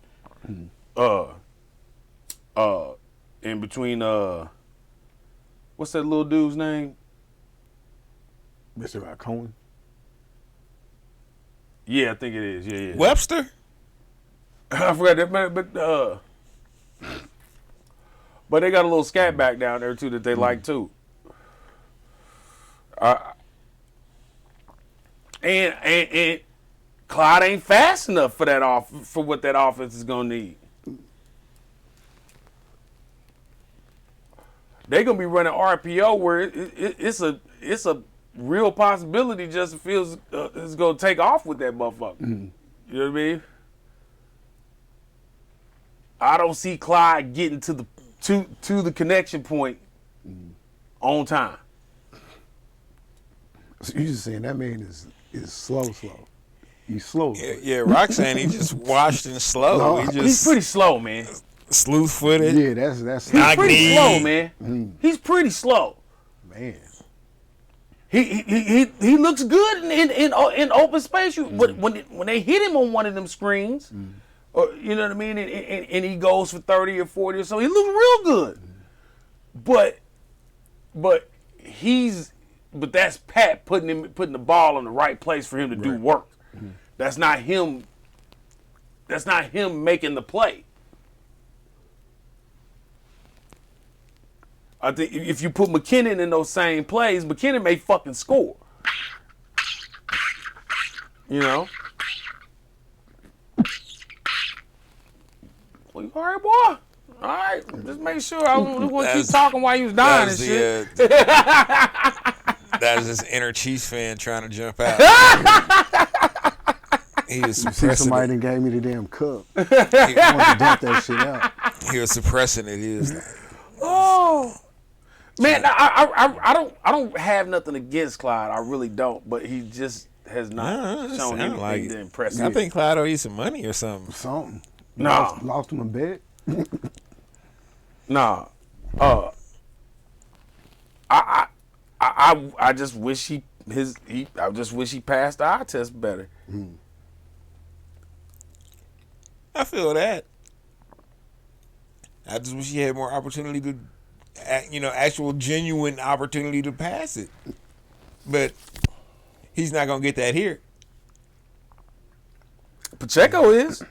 Speaker 3: In between what's that little dude's name?
Speaker 1: Mr. Cohen.
Speaker 3: Yeah, I think it is. Yeah.
Speaker 2: Webster.
Speaker 3: I forgot that, but they got a little scat back down there too that they like too. And Clyde ain't fast enough for what that offense is gonna need. They're gonna be running RPO where it's a real possibility Justin Fields is gonna take off with that motherfucker. You know what I mean? I don't see Clyde getting to the connection point on time.
Speaker 1: So you just saying that man is slow. He's slow.
Speaker 2: Yeah, Roxanne, he just washed and slow.
Speaker 1: No,
Speaker 3: He's pretty slow, man.
Speaker 2: Sleuth-footed.
Speaker 1: Yeah, that's
Speaker 3: He's pretty slow, man. He's pretty slow.
Speaker 1: man.
Speaker 3: He looks good in open space. When they hit him on one of them screens, or you know what I mean, and he goes for 30 or 40 or so, he looks real good. But that's Pat putting the ball in the right place for him to do work. That's not him. That's not him making the play. I think if you put McKinnon in those same plays, McKinnon may fucking score. You know? Well, you all right, boy? All right. Just make sure I don't want to keep talking while you was dying and shit.
Speaker 2: That was this inner Chiefs fan trying to jump out. He was suppressing
Speaker 1: Somebody done gave me the damn cup. I want to dump that shit out.
Speaker 2: He was suppressing it. He was like,
Speaker 3: Oh. Man, I don't have nothing against Clyde. I really don't. But he just has not shown anything
Speaker 2: like
Speaker 3: to impress
Speaker 2: I
Speaker 3: me.
Speaker 2: think Clyde owe you some money or something.
Speaker 1: Something.
Speaker 3: Nah.
Speaker 1: Lost him a bet.
Speaker 3: Nah. I just wish I just wish he passed the eye test better.
Speaker 2: I feel that. I just wish he had more opportunity to, actual genuine opportunity to pass it. But he's not gonna get that here.
Speaker 3: Pacheco is.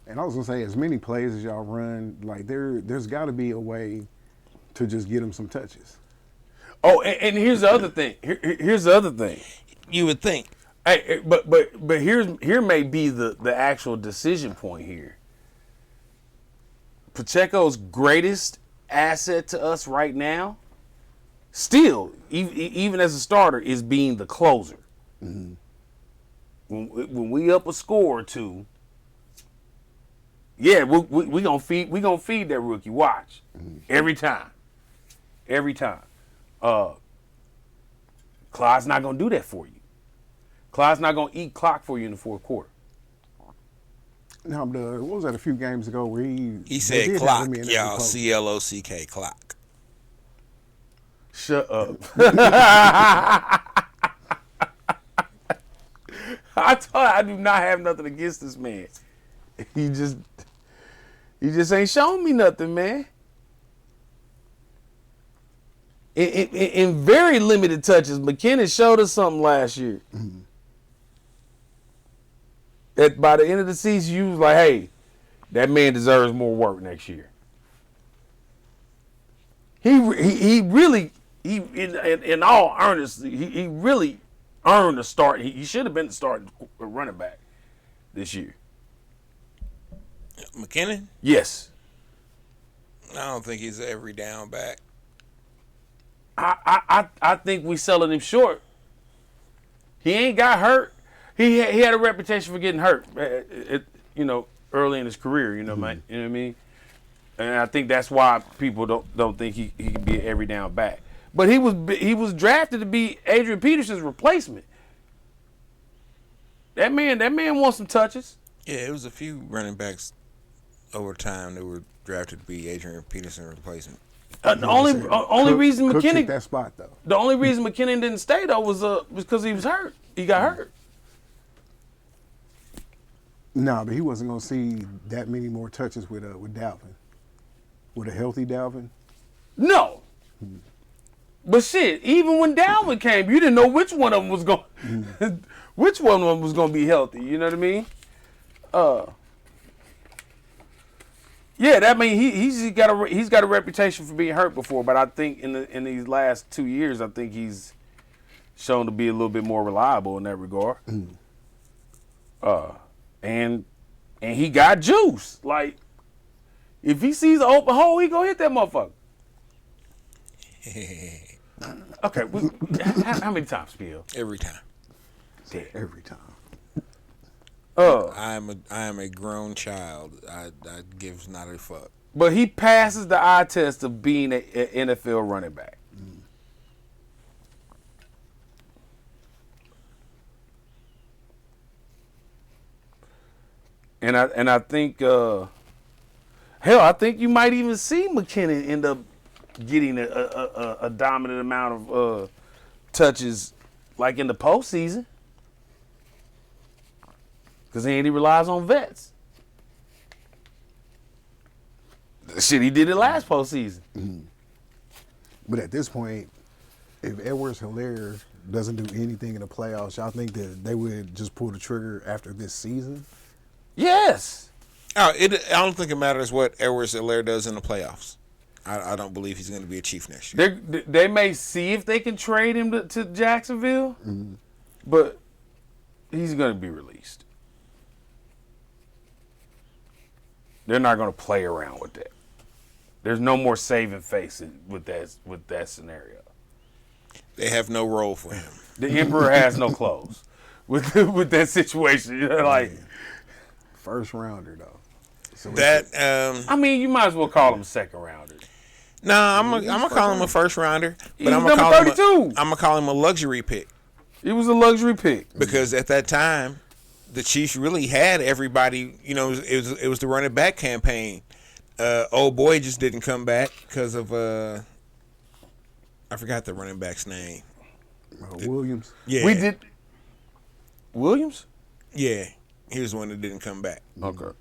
Speaker 1: And I was gonna say, as many plays as y'all run, like there's got to be a way to just get him some touches.
Speaker 3: Oh, and here's the other thing. Here's the other thing.
Speaker 2: You would think.
Speaker 3: Hey, but here may be the actual decision point here. Pacheco's greatest asset to us right now, still, even as a starter, is being the closer. Mm-hmm. When we up a score or two, yeah, we gonna feed that rookie. Watch every time. Clyde's not gonna do that for you. Clyde's not gonna eat clock for you in the fourth quarter.
Speaker 1: Now, what was that a few games ago where
Speaker 2: he said clock, y'all, CLOCK, clock.
Speaker 3: Shut up. I thought I do not have nothing against this man. He just ain't shown me nothing, man. In very limited touches, McKinnon showed us something last year. Mm-hmm. By the end of the season, you was like, hey, that man deserves more work next year. He really, in all earnest, he really earned a start. He should have been the starting running back this year.
Speaker 2: McKinnon?
Speaker 3: Yes.
Speaker 2: I don't think he's every down back.
Speaker 3: I think we selling him short. He ain't got hurt. He had a reputation for getting hurt, early in his career. You know, man. You know what I mean? And I think that's why people don't think he can be an every down back. But he was drafted to be Adrian Peterson's replacement. That man wants some touches.
Speaker 2: Yeah, it was a few running backs over time that were drafted to be Adrian Peterson's replacement.
Speaker 3: The only reason McKinnon
Speaker 1: took that spot though.
Speaker 3: The only reason McKinnon didn't stay though was because he was hurt. He got hurt.
Speaker 1: No, but he wasn't going to see that many more touches with Dalvin. With a healthy Dalvin?
Speaker 3: No. But shit, even when Dalvin came, you didn't know which one of them was going which one of them was going to be healthy, you know what I mean? Yeah, that mean he's got a reputation for being hurt before, but I think in these last 2 years, I think he's shown to be a little bit more reliable in that regard. And he got juice. Like, if he sees an open hole, he gonna hit that motherfucker. Okay, how many times, Bill?
Speaker 2: Every time.
Speaker 1: Yeah, every time.
Speaker 2: I am a grown child. I gives not a fuck.
Speaker 3: But he passes the eye test of being an NFL running back. And I think, I think you might even see McKinnon end up getting a dominant amount of touches, like in the postseason, because he relies on vets. Shit, he did it last postseason.
Speaker 1: Mm-hmm. But at this point, if Edwards-Helaire doesn't do anything in the playoffs, y'all think that they would just pull the trigger after this season?
Speaker 3: Yes.
Speaker 2: I don't think it matters what Edwards-Helaire does in the playoffs. I don't believe he's going to be a Chief next year.
Speaker 3: They may see if they can trade him to Jacksonville, but he's going to be released. They're not going to play around with that. There's no more saving face with that scenario.
Speaker 2: They have no role for him.
Speaker 3: The Emperor has no clothes with that situation. You know, like
Speaker 1: first rounder though. So
Speaker 3: I mean, you might as well call him a second rounder.
Speaker 2: No, I'm gonna call him a first rounder, but I'm gonna call him a luxury pick.
Speaker 3: It was a luxury pick
Speaker 2: because at that time, the Chiefs really had everybody. You know, it was the running back campaign. Old boy just didn't come back because of I forgot the running back's name.
Speaker 1: Williams.
Speaker 2: Yeah,
Speaker 3: we did. Williams.
Speaker 2: Yeah, he was the one that didn't come back.
Speaker 3: Okay.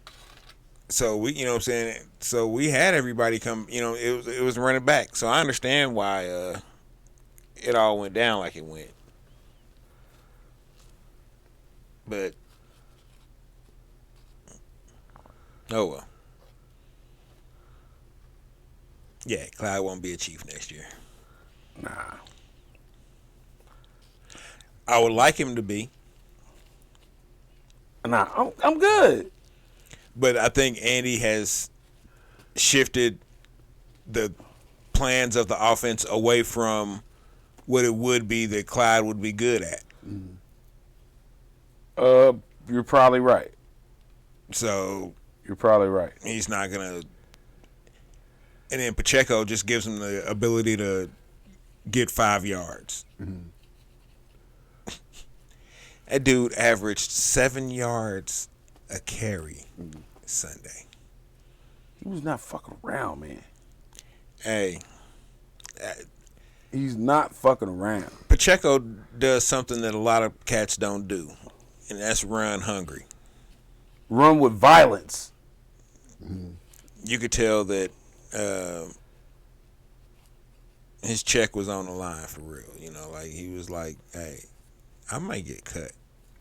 Speaker 2: So we, you know what I'm saying? So we had everybody come, you know, it was running back. So I understand why it all went down like it went. But oh well. Yeah, Clyde won't be a Chief next year.
Speaker 3: Nah.
Speaker 2: I would like him to be,
Speaker 3: Nah, I'm good.
Speaker 2: But I think Andy has shifted the plans of the offense away from what it would be that Clyde would be good at.
Speaker 3: You're probably right.
Speaker 2: So
Speaker 3: You're probably right.
Speaker 2: he's not gonna. And then Pacheco just gives him the ability to get 5 yards. That dude averaged 7 yards a carry Sunday.
Speaker 3: He was not fucking around, man.
Speaker 2: Hey,
Speaker 3: He's not fucking around.
Speaker 2: Pacheco does something that a lot of cats don't do, and that's run hungry.
Speaker 3: Run with violence.
Speaker 2: You could tell that his check was on the line for real. You know, like he was like, "Hey, I might get cut."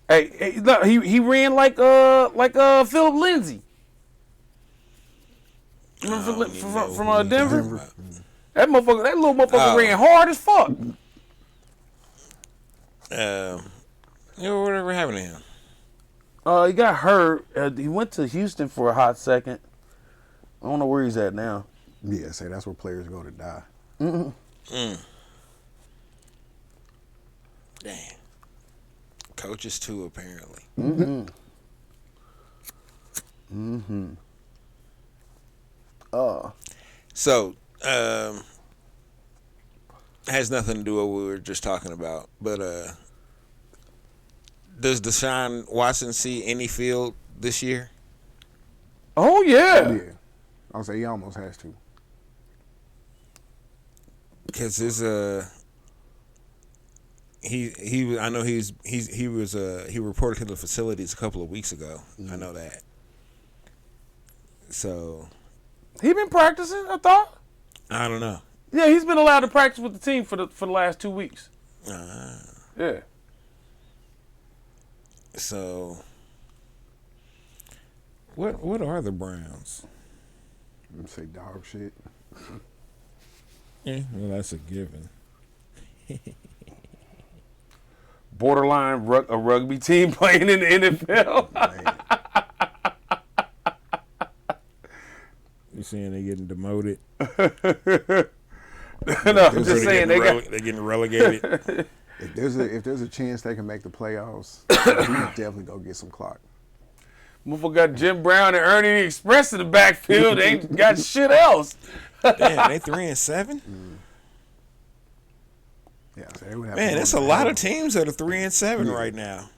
Speaker 3: Hey, look, he ran like Philip Lindsay. Remember from Denver? That little motherfucker ran hard as fuck.
Speaker 2: Whatever happened to him?
Speaker 3: He got hurt. He went to Houston for a hot second. I don't know where he's at now.
Speaker 1: Yeah, say that's where players go to die.
Speaker 2: Damn. Coaches too, apparently. So, has nothing to do with what we were just talking about. But does Deshaun Watson see any field this year?
Speaker 3: Oh yeah.
Speaker 1: Yeah, I would say he almost has to.
Speaker 2: Because there's he reported to the facilities a couple of weeks ago. I know that. So
Speaker 3: He been practicing, I thought.
Speaker 2: I don't know.
Speaker 3: Yeah, he's been allowed to practice with the team for the last 2 weeks. Yeah.
Speaker 2: So what are the Browns?
Speaker 1: I'm say dog shit.
Speaker 2: Yeah, well, that's a given.
Speaker 3: Borderline a rugby team playing in the NFL.
Speaker 2: You saying they getting demoted?
Speaker 3: No, I'm just saying
Speaker 2: they're getting relegated.
Speaker 1: If there's a chance they can make the playoffs, we can definitely go get some clock.
Speaker 3: Motherfucker got Jim Brown and Ernie the Express in the backfield. They ain't got shit else.
Speaker 2: Damn, they 3-7.
Speaker 1: Yeah, so they would have.
Speaker 2: Man, there's a lot of teams that are 3-7 right now.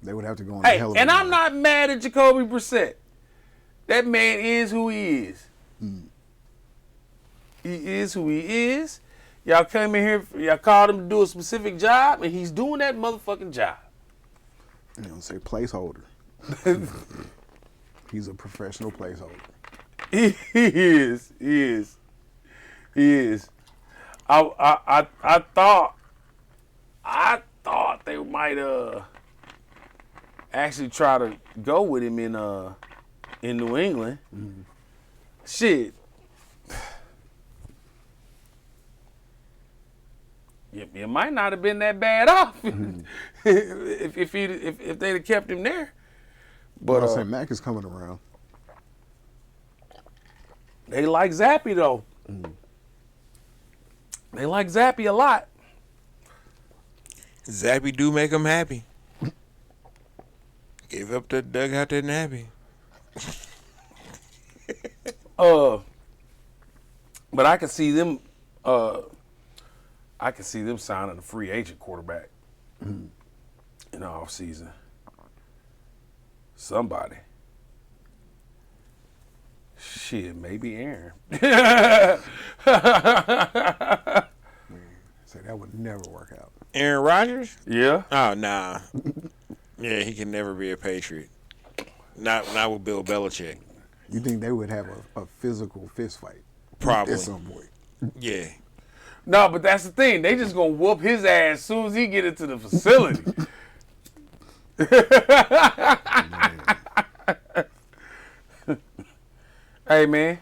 Speaker 1: They would have to go on.
Speaker 3: Hey,
Speaker 1: a hell of
Speaker 3: and
Speaker 1: a
Speaker 3: I'm
Speaker 1: run.
Speaker 3: not mad at Jacoby Brissett. That man is who he is. He is who he is. Y'all came in here, y'all called him to do a specific job, and he's doing that motherfucking job.
Speaker 1: You know, say placeholder. He's a professional placeholder.
Speaker 3: He is. I thought they might actually try to go with him in New England. Shit. It might not have been that bad off if they'd have kept him there. But
Speaker 1: I say Mac is coming around.
Speaker 3: they like Zappy though. They like Zappy a lot.
Speaker 2: Zappy do make them happy. Gave up the dugout that nappy.
Speaker 3: But I can see them. I can see them signing a free agent quarterback in the offseason. Somebody. Shit, maybe Aaron.
Speaker 1: Say that would never work out.
Speaker 2: Aaron Rodgers?
Speaker 3: Yeah.
Speaker 2: Oh, nah. Yeah, he can never be a Patriot. Not with Bill Belichick.
Speaker 1: You think they would have a physical fist fight?
Speaker 2: Probably.
Speaker 1: At some point.
Speaker 2: Yeah.
Speaker 3: No, but that's the thing. They just gonna whoop his ass as soon as he get into the facility. Hey man,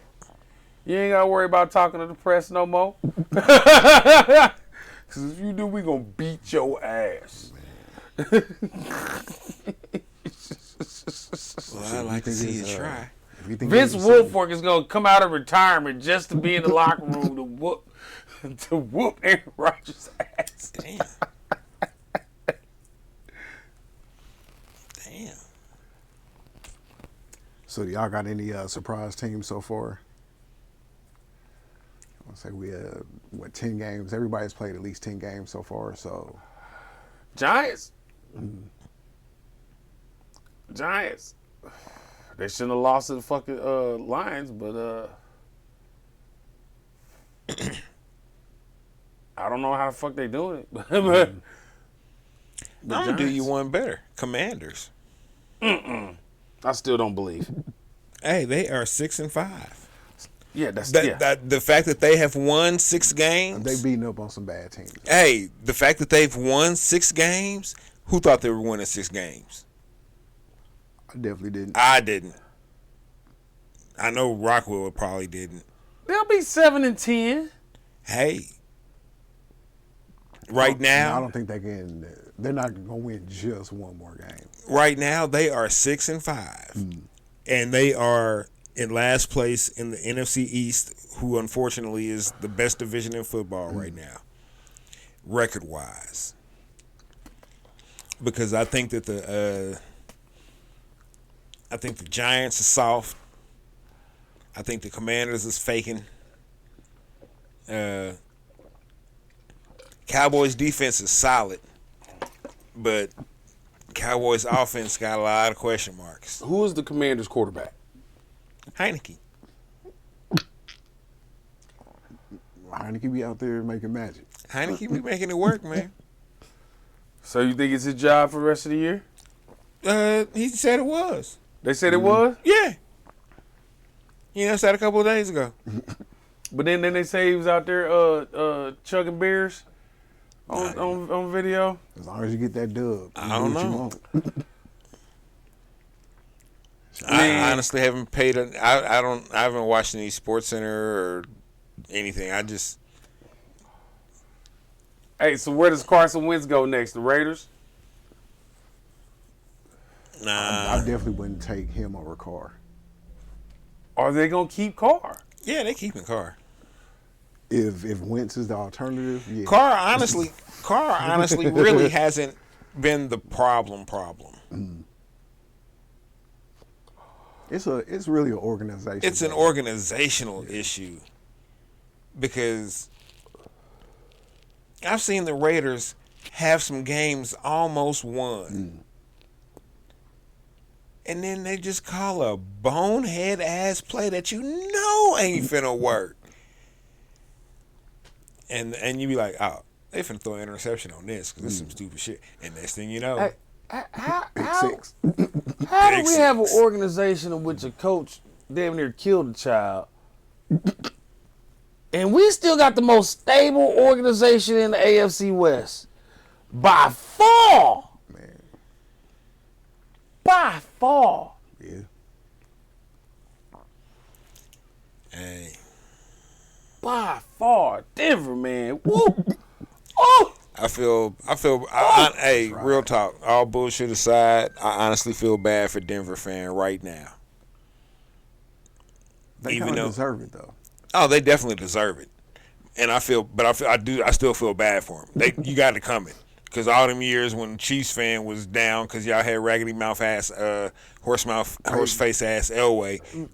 Speaker 3: you ain't gotta worry about talking to the press no more. Cause if you do, we gonna beat your ass.
Speaker 2: Well, I'd like to see you try.
Speaker 3: Vince Wilfork is gonna come out of retirement just to be in the locker room to whoop Aaron Rodgers' ass.
Speaker 2: Damn. Damn.
Speaker 1: So do y'all got any surprise teams so far? I'll say we 10 games. Everybody's played at least 10 games so far. So
Speaker 3: Giants. Giants. They shouldn't have lost to the fucking Lions, but I don't know how the fuck they doing it. but
Speaker 2: I'm gonna do you one better. Commanders.
Speaker 3: I still don't believe.
Speaker 2: Hey, they are 6-5.
Speaker 3: Yeah, that's
Speaker 2: The fact that they have won 6 games.
Speaker 1: they beating up on some bad teams.
Speaker 2: Hey, the fact that they've won 6 games. Who thought they were winning 6 games?
Speaker 1: I definitely didn't.
Speaker 2: I didn't. I know Rockwell probably didn't.
Speaker 3: They'll be 7-10.
Speaker 2: Hey, right now,
Speaker 1: I don't think they can. They're not going to win just one more game.
Speaker 2: right now they are 6-5, and they are in last place in the NFC East, who unfortunately is the best division in football right now, record wise. Because I think that the Giants are soft. I think the Commanders is faking. Cowboys defense is solid, but Cowboys offense got a lot of question marks.
Speaker 3: Who is the Commanders' quarterback?
Speaker 2: Heineke.
Speaker 1: Heineke be out there making magic.
Speaker 2: Heineke be making it work, man.
Speaker 3: So you think it's his job for the rest of the year?
Speaker 2: He said it was.
Speaker 3: They said it was?
Speaker 2: Yeah. You know, said a couple of days ago.
Speaker 3: But then they say he was out there chugging beers on video.
Speaker 1: As long as you get that dub,
Speaker 2: I don't
Speaker 1: what you
Speaker 2: know.
Speaker 1: want.
Speaker 2: I honestly haven't paid. I haven't watched any Sports Center or anything.
Speaker 3: Hey, so where does Carson Wentz go next? The Raiders?
Speaker 2: Nah.
Speaker 1: I definitely wouldn't take him over Carr.
Speaker 3: Are they gonna keep Carr?
Speaker 2: Yeah, they keeping Carr.
Speaker 1: If Wentz is the alternative, yeah.
Speaker 2: Carr honestly really hasn't been the problem.
Speaker 1: It's really an organization.
Speaker 2: It's an organizational issue because I've seen the Raiders have some games almost won. And then they just call a bonehead ass play that you know ain't finna work. And you be like, oh, they finna throw an interception on this because this is some stupid shit. And next thing you know,
Speaker 3: How
Speaker 1: six.
Speaker 3: how do we have an organization in which a coach damn near killed a child, and we still got the most stable organization in the AFC West by far?
Speaker 1: Man,
Speaker 3: By far.
Speaker 1: yeah.
Speaker 2: hey,
Speaker 3: By far. Denver, man. Woo. Oh.
Speaker 2: hey, real talk, all bullshit aside, I honestly feel bad for Denver fan right now.
Speaker 1: They
Speaker 2: Even
Speaker 1: kind of
Speaker 2: though-
Speaker 1: deserve it though.
Speaker 2: Oh, they definitely deserve it, and I still feel bad for them. You got it coming because all them years when Chiefs fan was down because y'all had raggedy mouth ass, horse face ass Elway.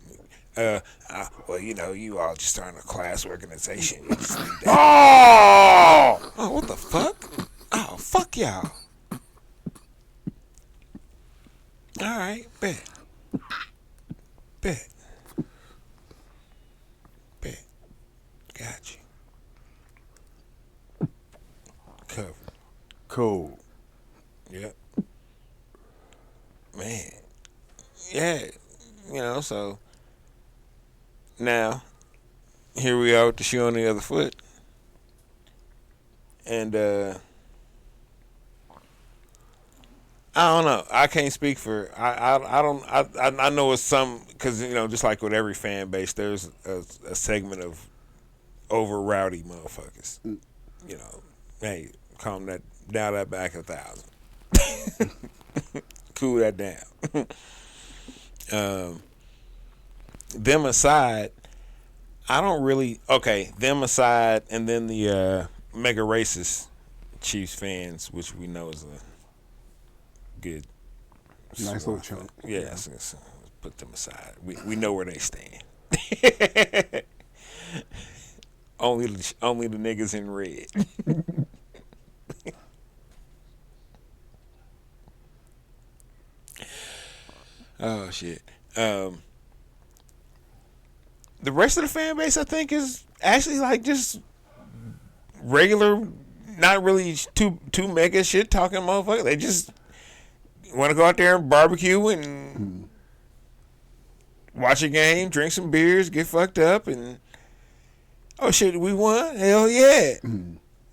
Speaker 2: Well, you know, you all just starting a class organization. You just need that. Oh, what the fuck? Oh, fuck y'all. All right, bet. Got you. Covered.
Speaker 3: Cool.
Speaker 2: Yep. Man. Yeah. You know, so now here we are with the shoe on the other foot. And I don't know. I can't speak for. I know it's some because you know just like with every fan base, there's a segment of over rowdy motherfuckers. You know, hey, calm that down that back 1,000. cool that down. Them aside, I don't really. Okay, them aside, and then the mega racist Chiefs fans, which we know is a good
Speaker 1: Nice little chunk.
Speaker 2: Yeah, let's put them aside. We know where they stand. only the niggas in red. Oh shit. The rest of the fan base, I think, is actually like just regular, not really too mega shit talking motherfucker. They just want to go out there and barbecue and watch a game, drink some beers, get fucked up, and oh shit, we won? Hell yeah.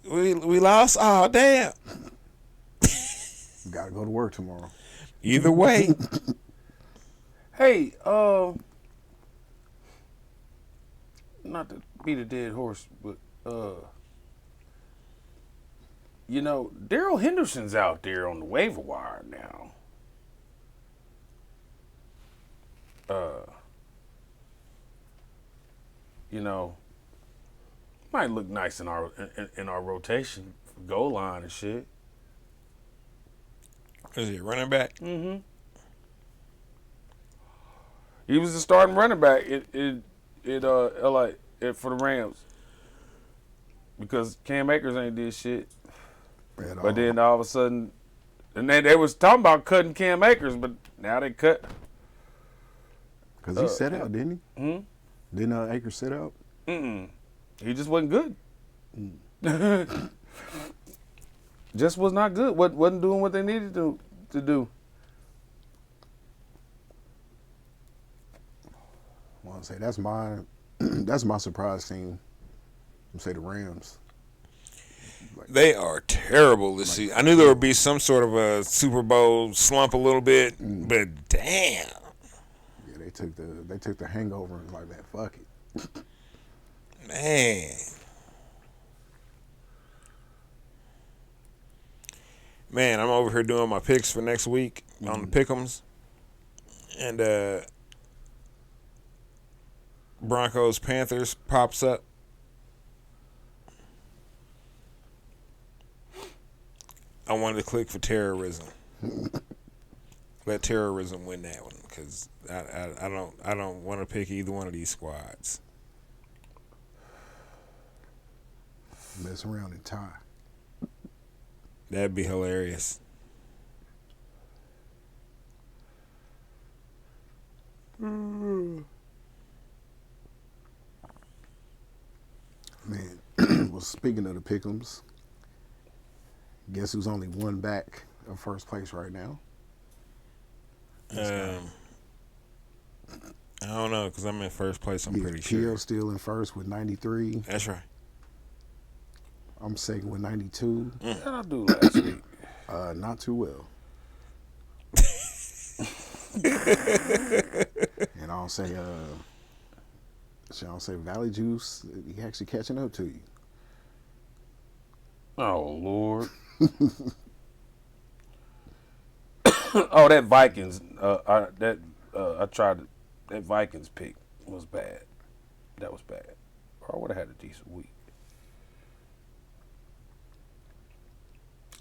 Speaker 2: We lost? Oh damn.
Speaker 1: Got to go to work tomorrow.
Speaker 2: Either way.
Speaker 3: Hey, not to beat a dead horse, but you know, Daryl Henderson's out there on the waiver wire now. You know, might look nice in our rotation, goal line and shit.
Speaker 2: Is he a running back?
Speaker 3: Mm-hmm. He was the starting running back for the Rams because Cam Akers ain't did shit. But then all of a sudden, and they was talking about cutting Cam Akers, but now they cut.
Speaker 1: Because he set out, didn't he?
Speaker 3: Hmm?
Speaker 1: Didn't Akers sit out?
Speaker 3: Mm-mm. He just wasn't good. Just was not good. Wasn't doing what they needed to do.
Speaker 1: I want to say that's my surprise team. I'm say the Rams.
Speaker 2: They are terrible this season. I knew there would be some sort of a Super Bowl slump a little bit, but damn.
Speaker 1: Yeah, they took the hangover and was like, man, fuck it.
Speaker 2: Man, I'm over here doing my picks for next week on the pick'ems, and Broncos Panthers pops up. I wanted to click for terrorism. Let terrorism win that one because I don't want to pick either one of these squads.
Speaker 1: Mess around and tie.
Speaker 2: That'd be hilarious.
Speaker 1: Man, well, speaking of the pick'ems, guess who's only one back of first place right now?
Speaker 2: I don't know because I'm in first place. I'm pretty sure.
Speaker 1: PL still in first with 93.
Speaker 2: That's right.
Speaker 1: I'm second with 92.
Speaker 3: How did I do last week?
Speaker 1: Not too well. And I'll say, Valley Juice, he actually catching up to you.
Speaker 3: Oh Lord. Oh, that Vikings. I tried that Vikings pick was bad. That was bad. Or I would have had a decent week.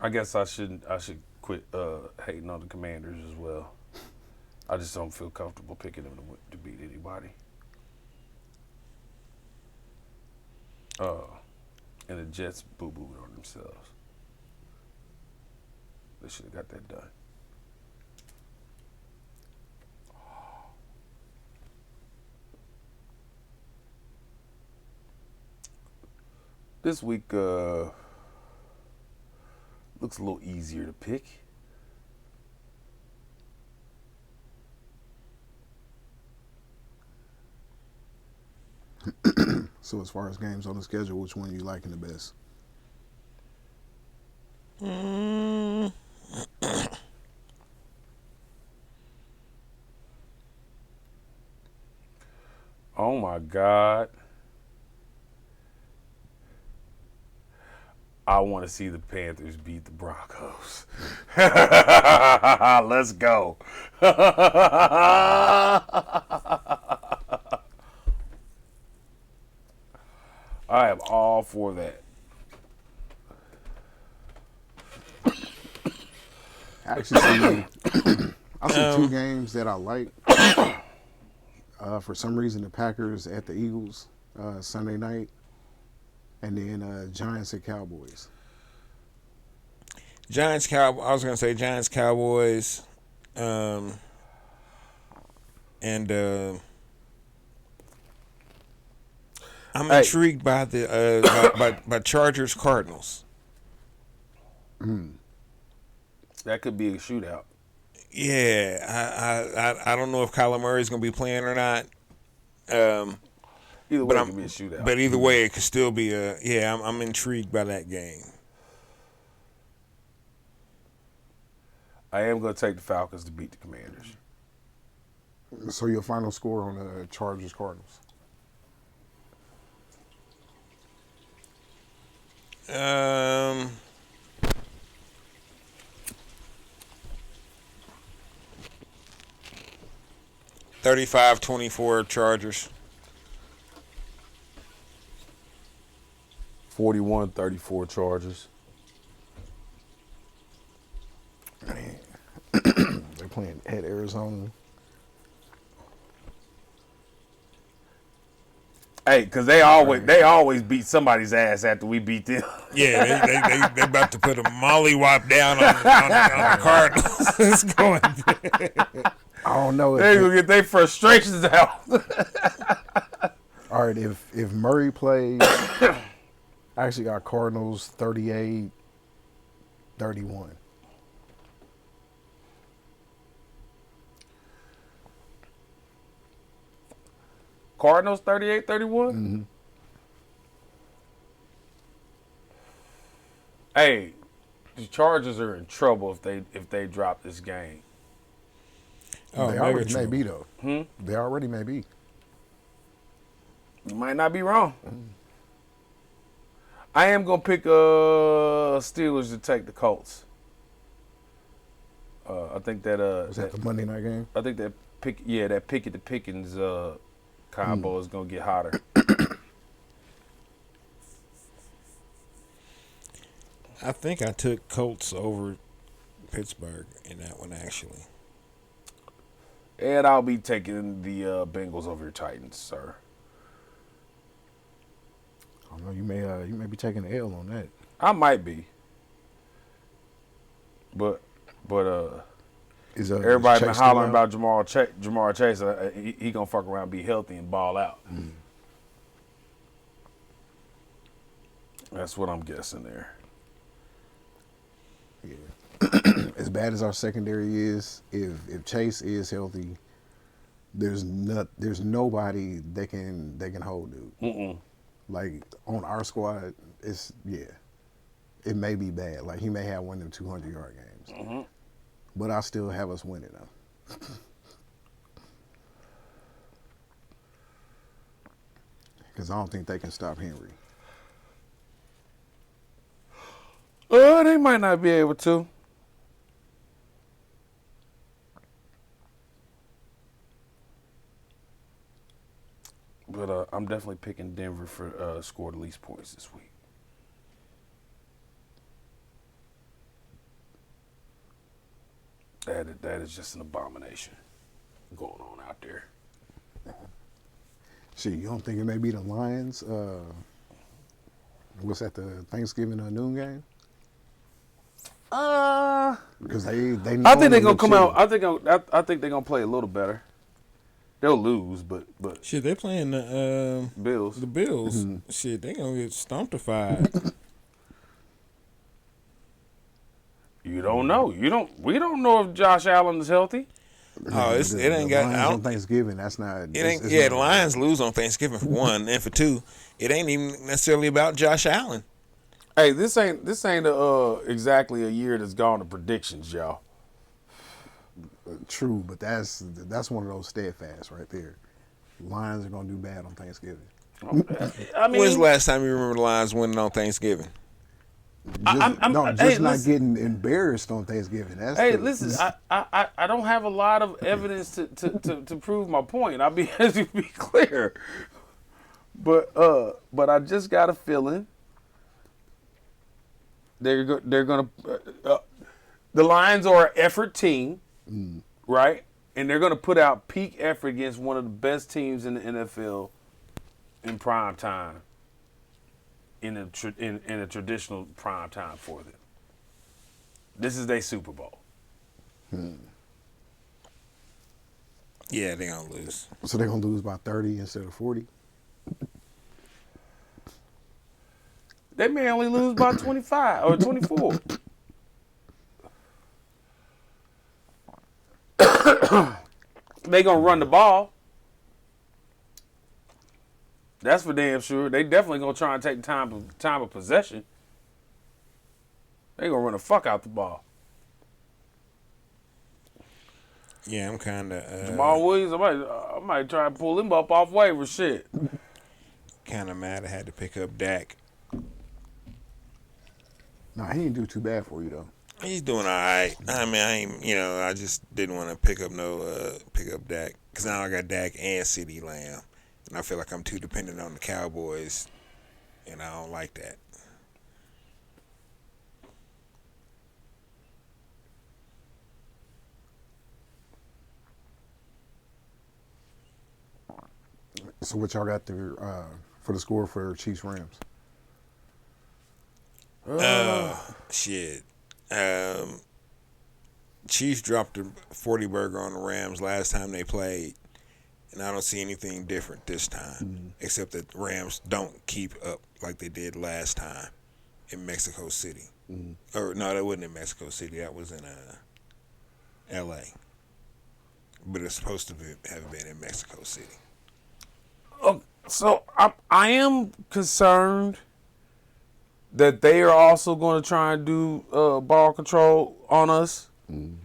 Speaker 3: I guess I should quit hating on the Commanders as well. I just don't feel comfortable picking them to beat anybody. And the Jets boo-booed on themselves. They should have got that done. This week looks a little easier to pick.
Speaker 1: So as far as games on the schedule, which one are you liking the best?
Speaker 3: Oh my God. I want to see the Panthers beat the Broncos. Let's go. I am all for that.
Speaker 1: Actually, I see two games that I like. For some reason, the Packers at the Eagles Sunday night, and then Giants at Cowboys.
Speaker 2: I was gonna say Giants, Cowboys, and I'm intrigued by the by Chargers, Cardinals.
Speaker 3: That could be a shootout.
Speaker 2: Yeah, I don't know if Kyler Murray is gonna be playing or not.
Speaker 3: Either way, it could be a shootout.
Speaker 2: But either way, it could still be I'm intrigued by that game.
Speaker 3: I am going to take the Falcons to beat the Commanders.
Speaker 1: So your final score on the Chargers Cardinals?
Speaker 2: 35-24 Chargers.
Speaker 3: 41-34 Chargers.
Speaker 1: Man. They're playing at Arizona.
Speaker 3: Hey, because they always beat somebody's ass after we beat them.
Speaker 2: Yeah, they about to put a mollywop down on the Cardinals. It's going.
Speaker 1: I don't know.
Speaker 3: They're going to get their frustrations out.
Speaker 1: All right, if Murray plays, I actually got Cardinals 38-31.
Speaker 3: Cardinals 38-31?
Speaker 1: Mm-hmm.
Speaker 3: Hey, the Chargers are in trouble if they drop this game.
Speaker 1: Oh, they already may be, though.
Speaker 3: Hmm?
Speaker 1: They already may be.
Speaker 3: You might not be wrong. I am going to pick Steelers to take the Colts. I think that
Speaker 1: Was that the Monday night game?
Speaker 3: I think that Pickett to Pickens combo is going to get hotter.
Speaker 2: I think I took Colts over Pittsburgh in that one, actually.
Speaker 3: And I'll be taking the Bengals over your Titans, sir.
Speaker 1: I don't know. You may be taking the L on that.
Speaker 3: I might be. But everybody been hollering about Jamar Chase. He gonna fuck around, be healthy, and ball out. That's what I'm guessing there.
Speaker 1: Yeah. As bad as our secondary is, if Chase is healthy, there's nobody that can hold dude. Like on our squad, it may be bad. Like he may have one of them 200-yard games, but I still have us winning though. Because I don't think they can stop Henry.
Speaker 3: They might not be able to. But I'm definitely picking Denver for score the least points this week. That is just an abomination going on out there.
Speaker 1: Shit, you don't think it may be the Lions? What's that, the Thanksgiving or noon game? Because they
Speaker 3: I think they're gonna come out. I think they're gonna play a little better. They'll lose, but
Speaker 2: shit, they playing the
Speaker 3: Bills.
Speaker 2: The Bills, shit, they gonna get stompified.
Speaker 1: You don't know. We don't know if Josh Allen is healthy.
Speaker 2: Oh, it ain't got.
Speaker 1: Lions on Thanksgiving. That's not.
Speaker 2: It ain't. Yeah, the Lions lose on Thanksgiving for one, and for two, it ain't even necessarily about Josh Allen.
Speaker 3: Hey, this ain't exactly a year that's gone to predictions, y'all.
Speaker 1: True, but that's one of those steadfast right there. Lions are gonna do bad on Thanksgiving.
Speaker 3: I mean,
Speaker 2: when's the last time you remember the Lions winning on Thanksgiving?
Speaker 1: Just not getting embarrassed on Thanksgiving. That's
Speaker 3: listen, I don't have a lot of evidence to prove my point. I'll be as you be clear, but I just got a feeling they're gonna the Lions are an effort team, right? And they're gonna put out peak effort against one of the best teams in the NFL in prime time. In a traditional prime time for them. This is their Super Bowl.
Speaker 2: Yeah, they're gonna lose.
Speaker 1: So they're gonna lose by 30 instead of 40.
Speaker 3: They may only lose by 25 or 24. They gonna run the ball. That's for damn sure. They definitely gonna try and take time of possession. They gonna run the fuck out the ball.
Speaker 2: Yeah, I'm kind of
Speaker 3: Jamal Williams, I might try and pull him up off waiver shit.
Speaker 2: kind of mad I had to pick up Dak.
Speaker 1: No, he didn't do too bad for you though.
Speaker 2: He's doing all right. I mean, I just didn't want to pick up Dak because now I got Dak and CeeDee Lamb. And I feel like I'm too dependent on the Cowboys, and I don't like that.
Speaker 1: So what y'all got there for the score for Chiefs Rams?
Speaker 2: Shit. Chiefs dropped a 40 burger on the Rams last time they played. And I don't see anything different this time, except that Rams don't keep up like they did last time in Mexico City. Or no, that wasn't in Mexico City. That was in L.A. But it's supposed to have been in Mexico City.
Speaker 3: So I am concerned that they are also going to try and do ball control on us. And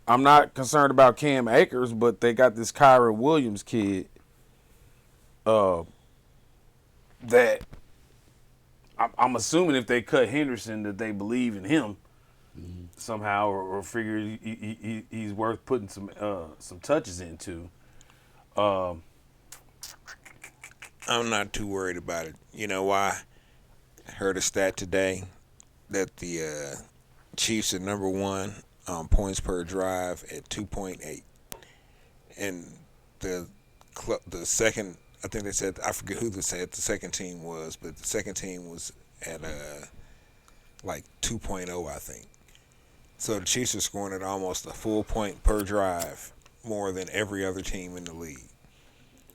Speaker 3: I'm not concerned about Cam Akers, but they got this Kyron Williams kid that I'm assuming if they cut Henderson that they believe in him somehow or figure he's worth putting some touches into.
Speaker 2: I'm not too worried about it. You know why? I heard a stat today that the Chiefs are number one on points per drive at 2.8, and the second, I think they said, I forget who they said the second team was, but the second team was at like 2.0, I think. So the Chiefs are scoring at almost a full point per drive more than every other team in the league,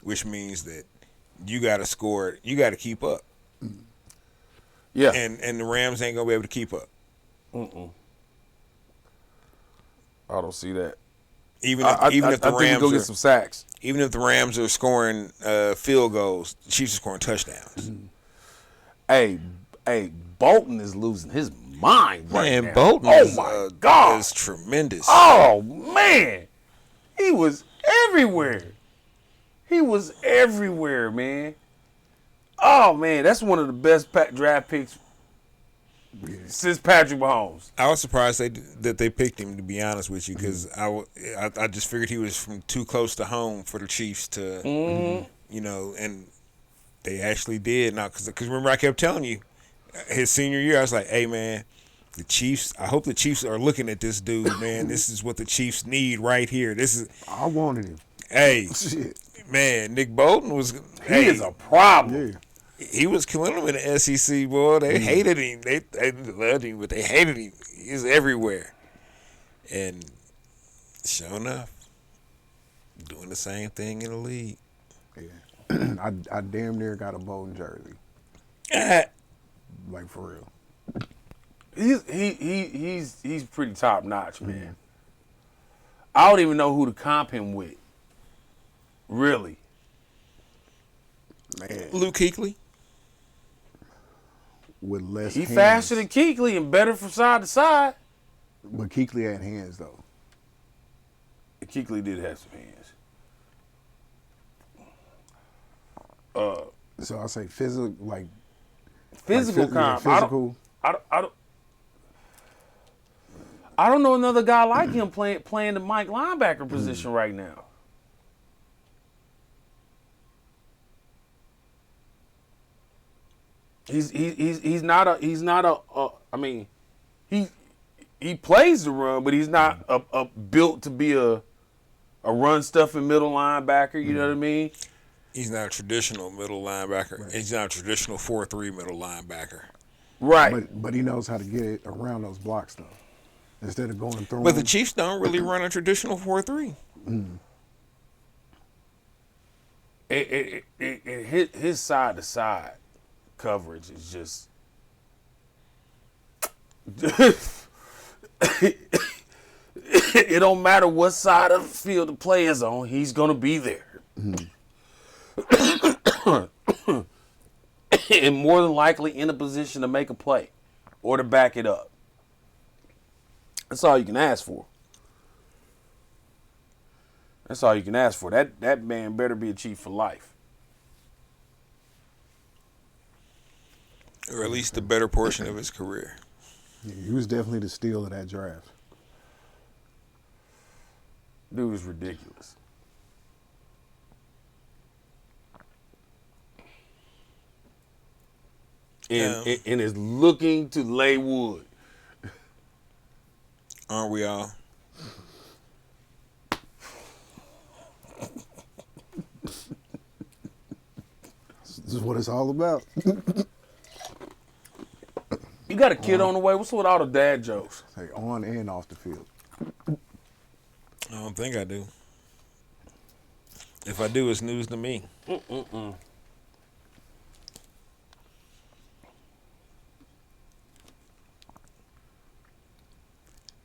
Speaker 2: which means that you got to score, you got to keep up.
Speaker 3: Yeah,
Speaker 2: and the Rams ain't gonna be able to keep up.
Speaker 3: I don't see that.
Speaker 2: Even if the Rams
Speaker 3: go get some sacks.
Speaker 2: Even if the Rams are scoring field goals, the Chiefs are scoring touchdowns.
Speaker 3: Hey, Bolton is losing his mind right now.
Speaker 2: Bolton
Speaker 3: God,
Speaker 2: is tremendous.
Speaker 3: Oh man, he was everywhere. He was everywhere, man. Oh man, that's one of the best draft picks since Patrick Mahomes.
Speaker 2: I was surprised that they picked him, to be honest with you, because I just figured he was from too close to home for the Chiefs to, and they actually did. Now, because remember I kept telling you, his senior year, I was like, hey man, the Chiefs. I hope the Chiefs are looking at this dude, man. This is what the Chiefs need right here.
Speaker 1: I wanted him.
Speaker 2: Hey,
Speaker 1: shit.
Speaker 2: Man, Nick Bolton was.
Speaker 3: He is a problem.
Speaker 1: Yeah.
Speaker 2: He was killing them in the SEC, boy. They hated him. They loved him, but they hated him. He's everywhere. And sure enough, doing the same thing in the league.
Speaker 1: Yeah. I damn near got a Bolton jersey. Like for real.
Speaker 3: He's pretty top notch, man. I don't even know who to comp him with. Really.
Speaker 1: Man.
Speaker 2: Luke Kuechly.
Speaker 1: With less
Speaker 3: He
Speaker 1: hands.
Speaker 3: faster than Kuechly and better from side to side.
Speaker 1: But Kuechly had hands though.
Speaker 3: Kuechly did have some hands.
Speaker 1: So I say physical
Speaker 3: physical
Speaker 1: Like,
Speaker 3: kind.
Speaker 1: physical.
Speaker 3: I don't know another guy like him playing the Mike linebacker position right now. He's not a I mean, he plays the run, but he's not a built to be a run stuffing middle linebacker. You know what I mean?
Speaker 2: He's not a traditional middle linebacker.
Speaker 1: Right.
Speaker 2: He's not a traditional 4-3 middle linebacker.
Speaker 3: Right.
Speaker 1: But he knows how to get it around those blocks though. Instead of going through.
Speaker 2: But the Chiefs don't really run a traditional 4-3.
Speaker 3: His side to side coverage is just. It don't matter what side of the field the player's on, he's gonna be there. And more than likely in a position to make a play or to back it up. That's all you can ask for. That's all you can ask for. That man better be a Chief for life.
Speaker 2: Or at least the better portion of his career.
Speaker 1: Yeah, he was definitely the steal of that draft.
Speaker 3: Dude is ridiculous. And is looking to lay wood.
Speaker 2: Aren't we all?
Speaker 1: This is what it's all about.
Speaker 3: You got a kid on the way. What's with all the dad jokes?
Speaker 1: Hey, on and off the field.
Speaker 2: I don't think I do. If I do, it's news to me.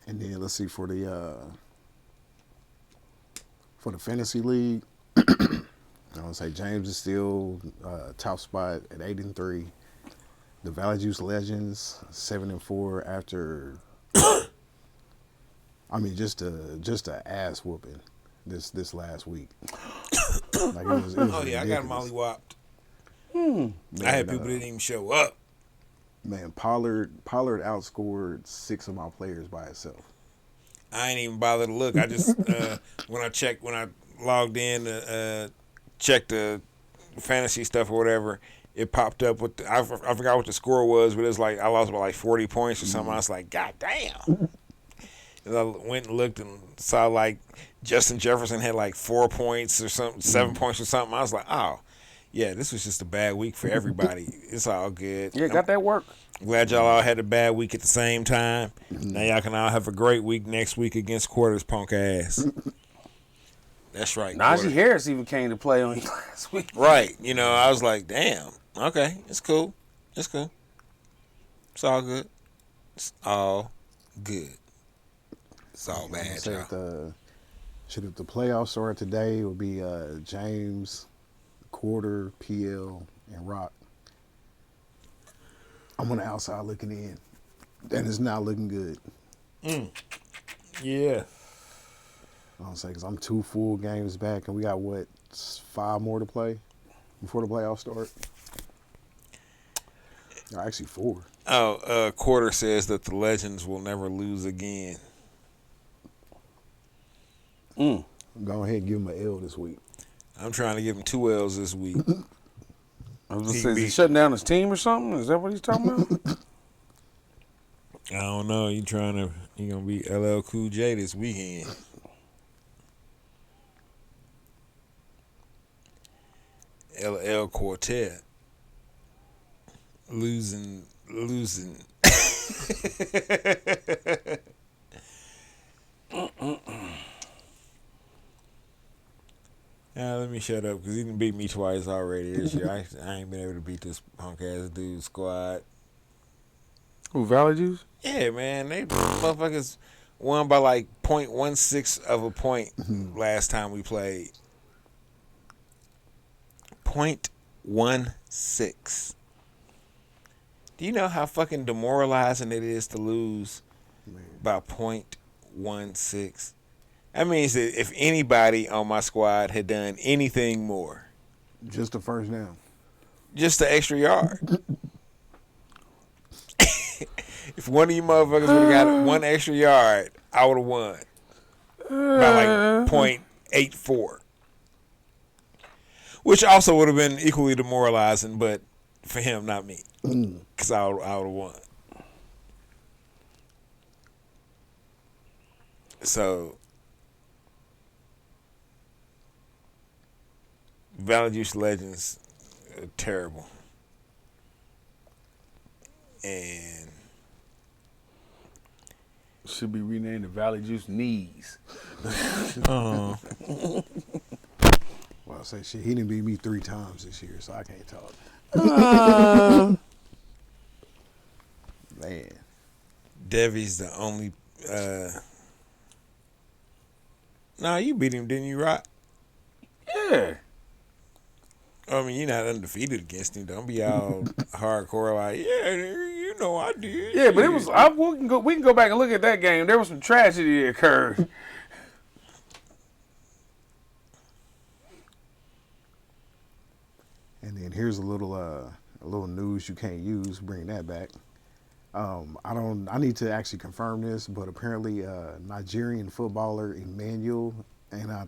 Speaker 1: And then let's see for the fantasy league. I want to say James is still top spot at 8-3. The Valley Juice Legends 7-4 after. I mean, just a ass whooping this last week. Like it was
Speaker 2: Oh yeah, I got him
Speaker 1: ridiculous.
Speaker 2: mollywopped. I had people that didn't even show up.
Speaker 1: Man, Pollard outscored 6 of my players by itself.
Speaker 2: I ain't even bothered to look. I just when I logged in to check the fantasy stuff or whatever, it popped up with I forgot what the score was, but it was like I lost by like 40 points or something. I was like, God damn. And I went and looked and saw like Justin Jefferson had like 4 points or something, 7 points or something. I was like, oh, yeah, this was just a bad week for everybody. It's all good.
Speaker 3: Yeah, got that work.
Speaker 2: Glad y'all all had a bad week at the same time. Now y'all can all have a great week next week against Quarter's punk ass. That's right.
Speaker 3: Najee
Speaker 2: Quarter.
Speaker 3: Harris even came to play on you last week.
Speaker 2: Right. You know, I was like, damn. Okay, it's cool. It's cool. It's all good. It's all good. It's all bad,
Speaker 1: Say
Speaker 2: y'all.
Speaker 1: if the playoffs started today, it would be James, Quarter, PL, and Rock. I'm on the outside looking in, and it's not looking good.
Speaker 2: Yeah.
Speaker 1: I'll say because I'm 2 full games back, and we got 5 more to play before the playoffs start. Or actually 4.
Speaker 2: Oh, Quarter says that the Legends will never lose again.
Speaker 1: Go ahead and give him an L this week.
Speaker 2: I'm trying to give him 2 L's this week.
Speaker 3: I was gonna say, is he shutting down his team or something? Is that what he's talking about?
Speaker 2: I don't know. He gonna beat LL Cool J this weekend. LL Quartet. Losing. Let me shut up because he done beat me twice already this year. I ain't been able to beat this punk ass dude squad.
Speaker 3: Who, Valley Juice?
Speaker 2: Yeah, man, they motherfuckers won by like 0.16 of a point last time we played. 0.16. Do you know how fucking demoralizing it is to lose by 0.16? That means that if anybody on my squad had done anything more,
Speaker 1: Just the first down.
Speaker 2: just the extra yard. If one of you motherfuckers would have got 1 extra yard, I would have won by like .84, which also would have been equally demoralizing, but for him, not me, because I would have won. So, Valley Juice Legends are terrible. And
Speaker 3: should be renamed the Valley Juice Knees.
Speaker 1: Well, I say shit. He didn't beat me 3 times this year, so I can't talk. Man,
Speaker 2: Devy's the only. Nah, you beat him, didn't you, Rock?
Speaker 3: Yeah.
Speaker 2: I mean, you're not undefeated against him. Don't be all hardcore like, yeah, you know I did.
Speaker 3: Yeah, but it was. We can go back and look at that game. There was some tragedy that occurred.
Speaker 1: and then here's a little news you can't use. Bring that back. I need to actually confirm this, but apparently Nigerian footballer Emmanuel, and I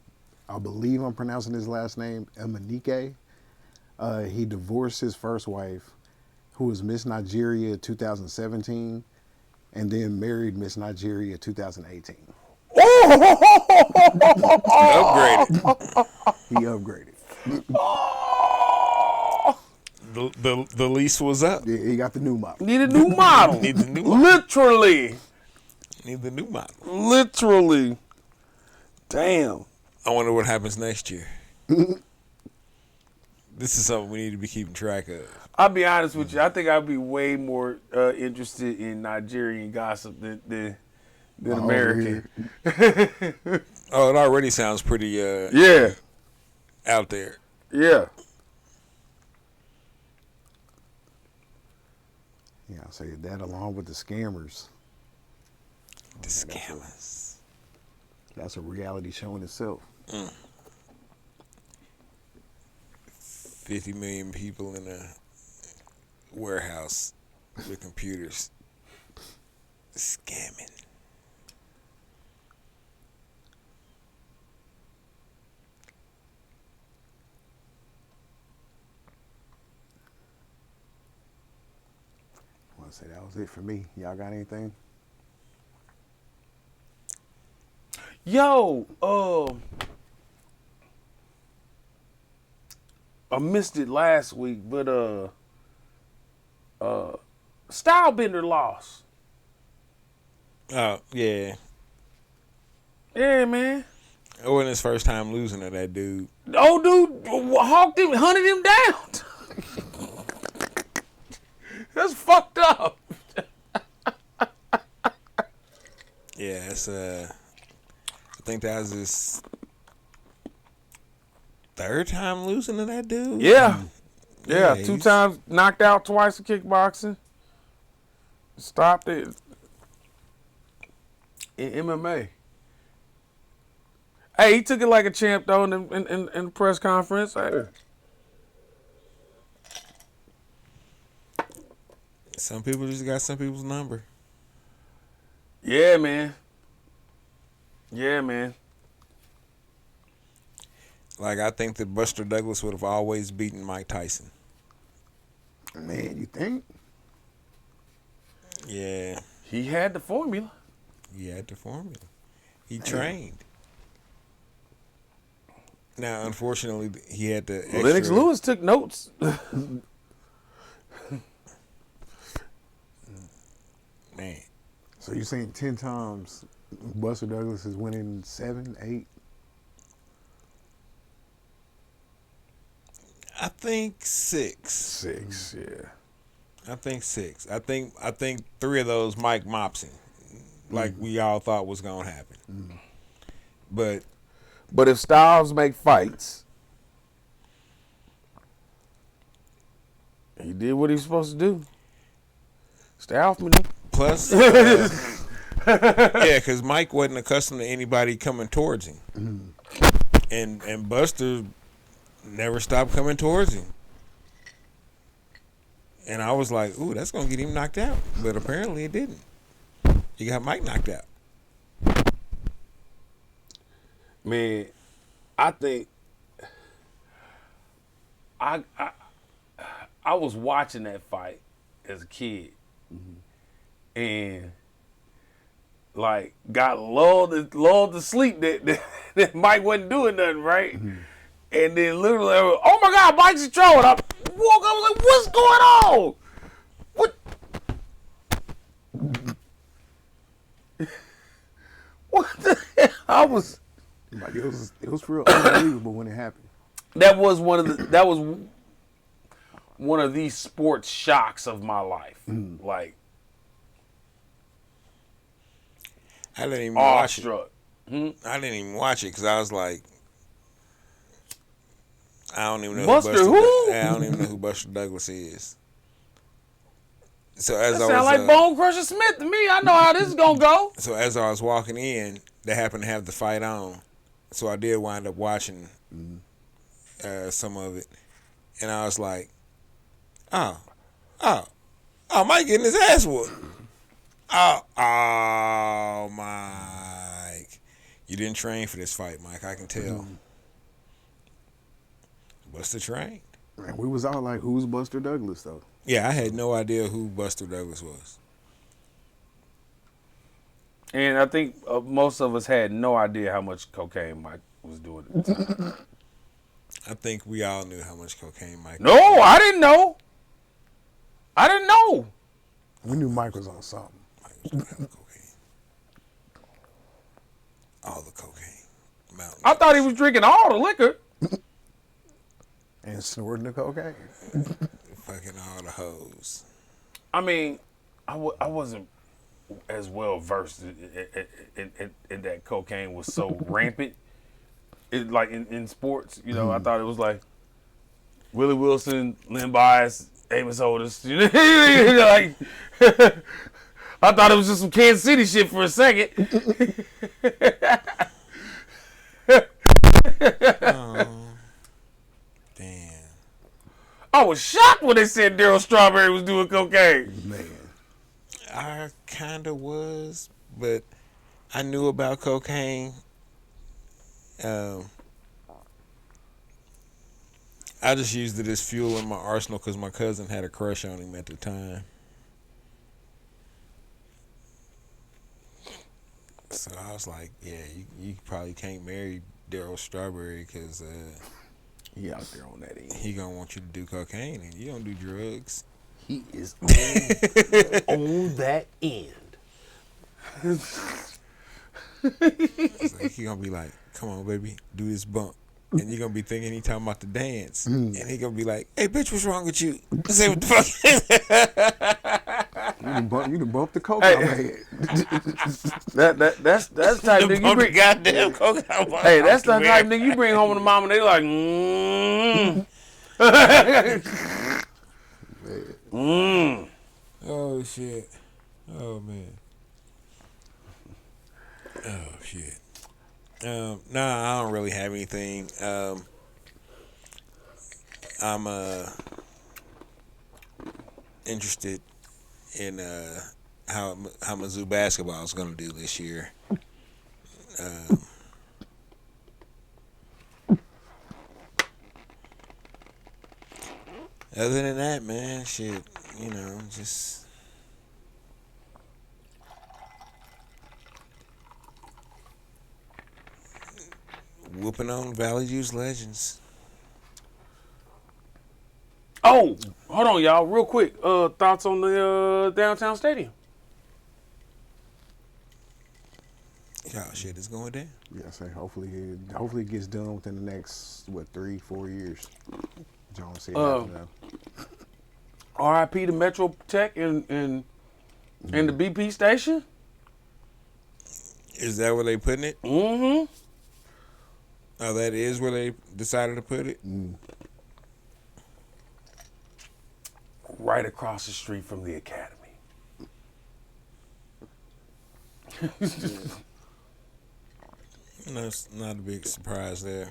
Speaker 1: believe I'm pronouncing his last name, Emenike. He divorced his first wife, who was Miss Nigeria 2017, and then married Miss Nigeria 2018.
Speaker 2: Upgraded.
Speaker 1: He upgraded.
Speaker 2: The lease was up.
Speaker 1: Yeah, he got the new model.
Speaker 3: Need a new model.
Speaker 2: Need the new model.
Speaker 3: Literally.
Speaker 2: Need the new model.
Speaker 3: Literally. Damn.
Speaker 2: I wonder what happens next year. This is something we need to be keeping track of.
Speaker 3: I'll be honest with you. I think I'd be way more interested in Nigerian gossip than American.
Speaker 2: Oh, it already sounds pretty
Speaker 3: Yeah.
Speaker 2: out there.
Speaker 3: Yeah.
Speaker 1: Yeah, I'll say that along with the scammers.
Speaker 2: The scammers.
Speaker 1: That's a reality show in itself.
Speaker 2: 50 million people in a warehouse with computers scamming.
Speaker 1: I want to say that was it for me. Y'all got anything?
Speaker 3: Yo, I missed it last week, but Stylebender lost.
Speaker 2: Oh, yeah.
Speaker 3: Yeah, man.
Speaker 2: It wasn't his first time losing to that dude.
Speaker 3: Old dude hawked him, hunted him down. That's fucked up.
Speaker 2: Yeah, it's I think that was his third time losing to that dude.
Speaker 3: Yeah. Yeah,
Speaker 2: Yeah,
Speaker 3: 2
Speaker 2: he's-
Speaker 3: times knocked out, twice in kickboxing. Stopped it in MMA. Hey, he took it like a champ though in the press conference. Hey.
Speaker 2: Some people just got some people's number.
Speaker 3: Yeah, man. Yeah, man.
Speaker 2: Like, I think that Buster Douglas would have always beaten Mike Tyson.
Speaker 1: Man, you think?
Speaker 2: Yeah,
Speaker 3: He had the formula.
Speaker 2: he had the formula. He trained. Now, unfortunately, he had the extra...
Speaker 3: Lennox Lewis took notes.
Speaker 2: Man,
Speaker 1: So you're saying 10 times Buster Douglas is winning 7, 8?
Speaker 2: I think 6.
Speaker 1: 6, yeah.
Speaker 2: I think 6. I think 3 of those Mike Mopson, like we all thought was gonna happen. But
Speaker 3: But if Styles make fights, he did what he was supposed to do. Stay off me.
Speaker 2: plus, yeah, because Mike wasn't accustomed to anybody coming towards him, and Buster never stopped coming towards him. And I was like, ooh, that's gonna get him knocked out. But apparently it didn't. He got Mike knocked out.
Speaker 3: Man, I think I was watching that fight as a kid, and like got lulled to sleep that Mike wasn't doing nothing right, and then literally, oh my God, Mike's in trouble. And I woke up, I was like, what's going on? What? What the hell? I was.
Speaker 1: Like it was real unbelievable when it happened.
Speaker 3: That was one of these sports shocks of my life. Like
Speaker 2: I didn't even watch it.
Speaker 3: awestruck.
Speaker 2: I didn't even watch it because I was like, I don't even know
Speaker 3: Buster
Speaker 2: who
Speaker 3: who?
Speaker 2: I don't even know who Buster Douglas is. So as
Speaker 3: That
Speaker 2: I
Speaker 3: sound
Speaker 2: was
Speaker 3: like Bone Crusher Smith to me. I know how this is gonna go.
Speaker 2: so as I was walking in, they happened to have the fight on. So I did wind up watching some of it, and I was like, oh, Mike getting his ass whooped. Oh, Mike, you didn't train for this fight, Mike. I can tell. Buster trained.
Speaker 1: Man, we was all like, "Who's Buster Douglas?" Though.
Speaker 2: Yeah, I had no idea who Buster Douglas was.
Speaker 3: And I think most of us had no idea how much cocaine Mike was doing at the time.
Speaker 2: I think we all knew how much cocaine Mike.
Speaker 3: No, I didn't know. I didn't know.
Speaker 1: We knew Mike was on something.
Speaker 2: Mike was doing all the cocaine. All the cocaine. Mountain
Speaker 3: I thought he was drinking all the liquor.
Speaker 1: And snorting the cocaine.
Speaker 2: fucking all the hoes.
Speaker 3: I mean, I wasn't as well versed in that cocaine was so rampant. It, like in sports, you know, I thought it was like Willie Wilson, Lynn Bias, Amos Otis. You know, like I thought it was just some Kansas City shit for a second.
Speaker 2: Oh, damn.
Speaker 3: I was shocked when they said Daryl Strawberry was doing cocaine.
Speaker 1: Man.
Speaker 2: I kind of was, but I knew about cocaine. I just used it as fuel in my arsenal because my cousin had a crush on him at the time. So I was like, yeah, you probably can't marry Daryl Strawberry because
Speaker 1: He out there on that end.
Speaker 2: he gonna want you to do cocaine and you don't do drugs.
Speaker 1: He is
Speaker 3: On that end.
Speaker 2: So he gonna be like, come on, baby, do this bump. And you're gonna be thinking he talking about the dance. And he gonna be like, hey, bitch, what's wrong with you? Say what the fuck.
Speaker 1: You done bumped the coke out my head.
Speaker 3: That's the type of nigga you bring.
Speaker 2: Goddamn coke out my
Speaker 3: Hey, that's the type of nigga you bring home to mom and they like,
Speaker 2: Oh, shit. Oh, man. Oh, shit. Nah, I don't really have anything. I'm interested in how Mizzou basketball is going to do this year. Other than that, man, shit, you know, just whooping on Valley Juice Legends.
Speaker 3: oh, hold on, y'all, real quick. Thoughts on the downtown stadium?
Speaker 2: Y'all shit is going down.
Speaker 1: Yeah, say hopefully it gets done within the next 3-4 years. John said that.
Speaker 3: R.I.P. to Metro Tech and the BP station.
Speaker 2: Is that where they putting it?
Speaker 3: Mm-hmm.
Speaker 2: Oh, that is where they decided to put it?
Speaker 3: Right across the street from the academy.
Speaker 2: No, it's not a big surprise there.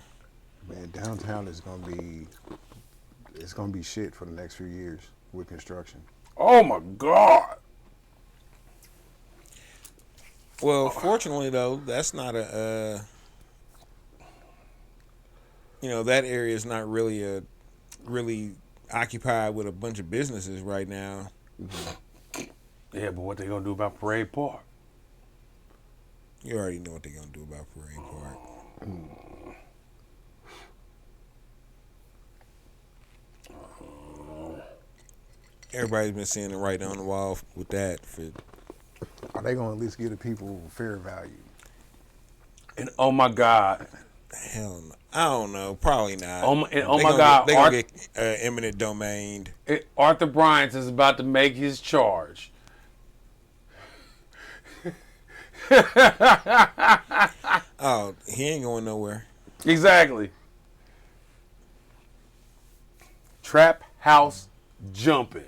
Speaker 1: Man, downtown is gonna be shit for the next few years. with construction.
Speaker 3: Oh my God.
Speaker 2: Well, fortunately though, that's not that area is not really occupied with a bunch of businesses right now.
Speaker 3: Yeah, but what they gonna do about Parade Park?
Speaker 2: You already know what they're gonna do about Parade Park. Everybody's been seeing the writing on the wall with that.
Speaker 1: Are they gonna at least give the people fair value?
Speaker 3: And oh my God.
Speaker 2: Hell no. I don't know. Probably not.
Speaker 3: Oh my
Speaker 2: They're
Speaker 3: God.
Speaker 2: gonna get eminent domained.
Speaker 3: Arthur Bryant is about to make his charge.
Speaker 2: Oh, he ain't going nowhere.
Speaker 3: Exactly. Trap house jumping.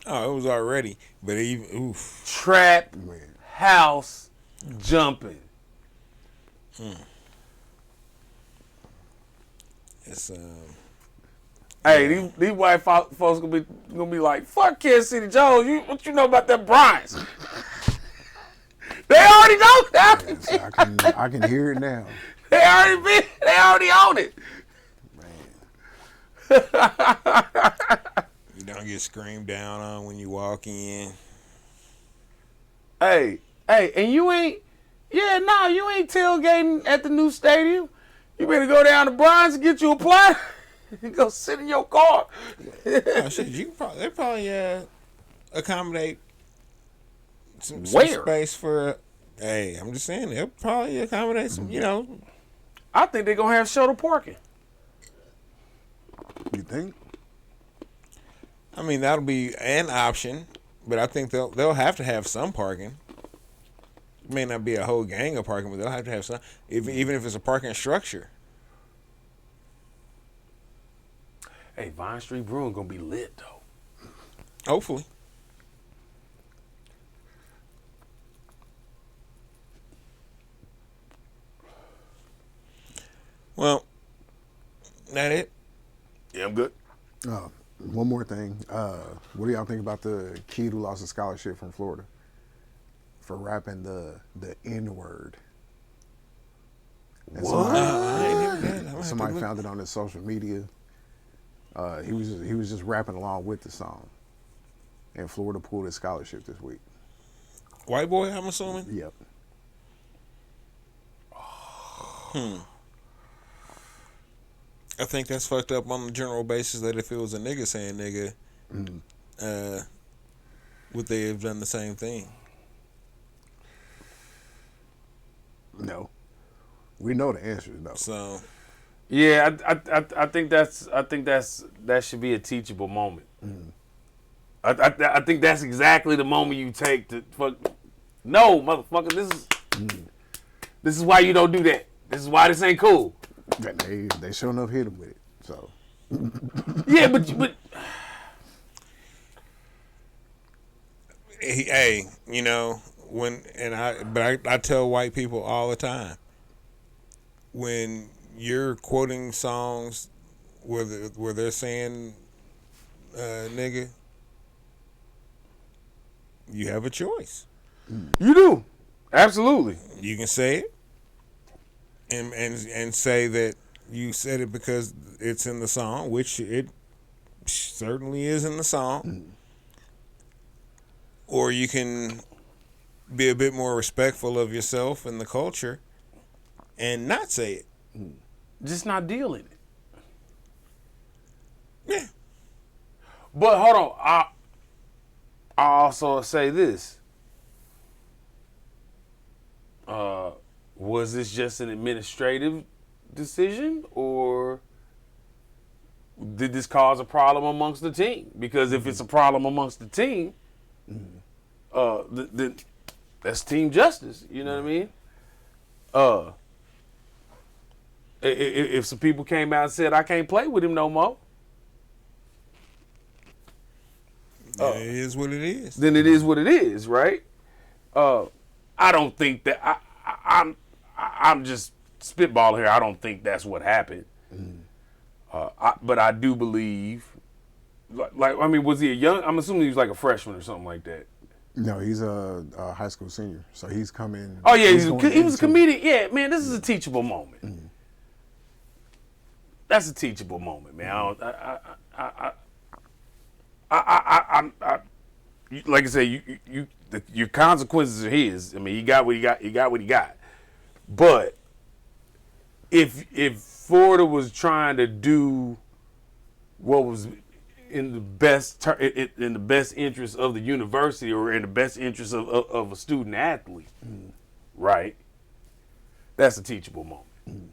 Speaker 2: Oh, it was already. But even oof.
Speaker 3: Trap house jumping.
Speaker 2: It's
Speaker 3: Hey, these white folks gonna be like, fuck Kansas City Jones. What you know about that Bryants? They already know that.
Speaker 1: Yes, I can hear it now.
Speaker 3: They already own it.
Speaker 2: you don't get screamed down on when you walk in.
Speaker 3: Hey, and you ain't tailgating at the new stadium. You better go down to Bryant's and get you a platter and go sit in your car.
Speaker 2: Oh shit, they probably accommodate some space for. Hey, I'm just saying they'll probably accommodate some.
Speaker 3: I think they're gonna have shuttle parking.
Speaker 1: You think?
Speaker 2: I mean, that'll be an option, but I think they'll have to have some parking. It may not be a whole gang of parking, but they'll have to have some, even if it's a parking structure.
Speaker 3: Hey, Vine Street Brewing gonna be lit though.
Speaker 2: Hopefully. Well, that it?
Speaker 3: Yeah, I'm good.
Speaker 1: One more thing. What do y'all think about the kid who lost a scholarship from Florida for rapping the N word? Somebody found it on his social media. He was just rapping along with the song, and Florida pulled his scholarship this week.
Speaker 2: White boy, I'm assuming.
Speaker 1: Yep.
Speaker 2: I think that's fucked up on the general basis that if it was a nigga saying nigga, would they have done the same thing?
Speaker 1: No. We know the answer is no.
Speaker 2: So
Speaker 3: Yeah, I think that should be a teachable moment. I think that's exactly the moment you take to fuck. No, motherfucker, this is why you don't do that. This is why this ain't cool.
Speaker 1: They sure enough hit him with it. So
Speaker 3: Yeah, but
Speaker 2: hey, I tell white people all the time, when you're quoting songs where they're saying nigga, you have a choice.
Speaker 3: you do. Absolutely.
Speaker 2: You can say it and say that you said it because it's in the song, which it certainly is in the song. Or you can be a bit more respectful of yourself and the culture and not say it.
Speaker 3: Just not deal in it.
Speaker 2: Yeah.
Speaker 3: But hold on, I also say this. Was this just an administrative decision, or did this cause a problem amongst the team? Because if it's a problem amongst the team, then that's team justice. You know what I mean? If some people came out and said, I can't play with him no more,
Speaker 2: It is what it is.
Speaker 3: then it is what it is, right? I don't think that I'm just spitballing here. I don't think that's what happened. But I do believe Like, I mean, was he a young? I'm assuming he was like a freshman or something like that.
Speaker 1: No, he's a high school senior, so he's coming.
Speaker 3: Oh yeah,
Speaker 1: going
Speaker 3: he was a
Speaker 1: into-
Speaker 3: comedian. Yeah, man, this is a teachable moment. That's a teachable moment, man. Like I said, your consequences are his. I mean, he got what he got. He got what he got. But if Florida was trying to do what was in the best in the best interest of the university or in the best interest of a student athlete, right? That's a teachable moment.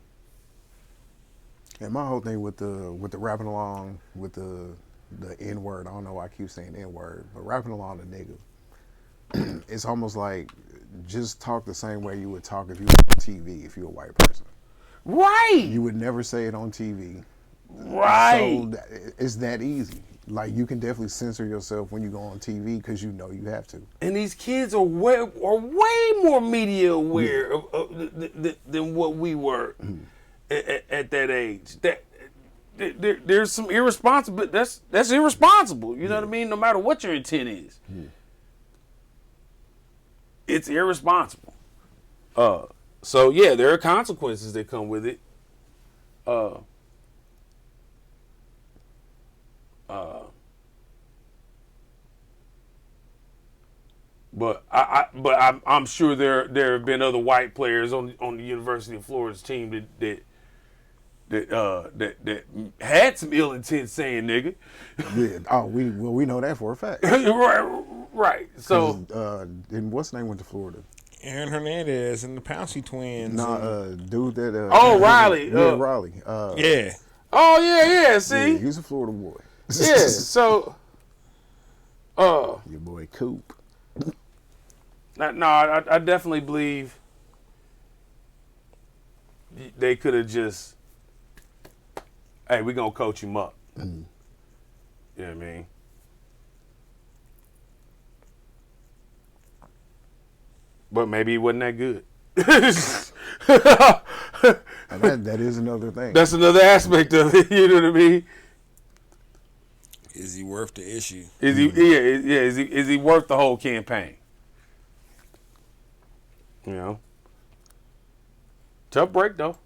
Speaker 1: And my whole thing with the rapping along with the N word, I don't know why I keep saying N word, but rapping along the nigga, it's almost like just talk the same way you would talk if you were on TV if you're a white person.
Speaker 3: Right.
Speaker 1: You would never say it on TV.
Speaker 3: Right.
Speaker 1: So it's that easy. Like you can definitely censor yourself when you go on TV because you know you have to.
Speaker 3: And these kids are way more media aware than what we were at that age. There's some irresponsible. That's irresponsible. You know what I mean? No matter what your intent is, it's irresponsible. So yeah, there are consequences that come with it. But I'm sure there have been other white players on the University of Florida's team that had some ill intent saying nigga.
Speaker 1: Yeah. Oh, we know that for a fact.
Speaker 3: right. So
Speaker 1: and what's name went to Florida?
Speaker 2: Aaron Hernandez and the Pouncey twins.
Speaker 1: Dude that.
Speaker 3: Riley.
Speaker 1: Yeah, Riley.
Speaker 2: Yeah.
Speaker 3: Oh yeah. See.
Speaker 1: Yeah, he's a Florida boy.
Speaker 3: Yeah. So.
Speaker 1: Your boy Coop.
Speaker 3: No, I definitely believe they could have just, hey, we're going to coach him up. You know what I mean? But maybe he wasn't that good.
Speaker 1: That is another thing.
Speaker 3: That's another aspect of it. You know what I mean?
Speaker 2: Is he worth the issue?
Speaker 3: Is he? Yeah. Is he worth the whole campaign? You know, tough break though.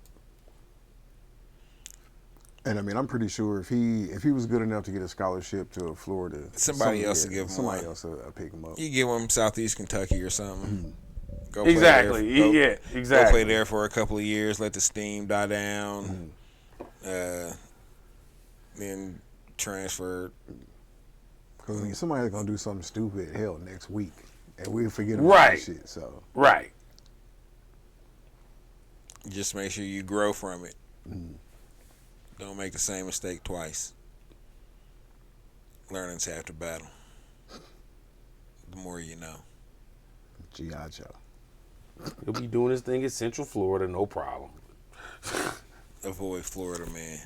Speaker 1: And I mean, I'm pretty sure if he was good enough to get a scholarship to Florida,
Speaker 2: Somebody else will give him
Speaker 1: somebody
Speaker 2: one.
Speaker 1: else will pick him up.
Speaker 2: You give him Southeast Kentucky or something. Go
Speaker 3: Exactly.
Speaker 2: Play
Speaker 3: Yeah. Exactly.
Speaker 2: Go play there for a couple of years. Let the steam die down. Then transfer.
Speaker 1: Because I mean, somebody's gonna do something stupid hell next week, and we'll forget about
Speaker 3: Right.
Speaker 1: that shit. So
Speaker 3: Right.
Speaker 2: Just make sure you grow from it. Don't make the same mistake twice. Learning's half the battle. The more you know.
Speaker 1: G.I. Joe.
Speaker 3: He'll be doing his thing in Central Florida, no problem.
Speaker 2: Avoid Florida, man.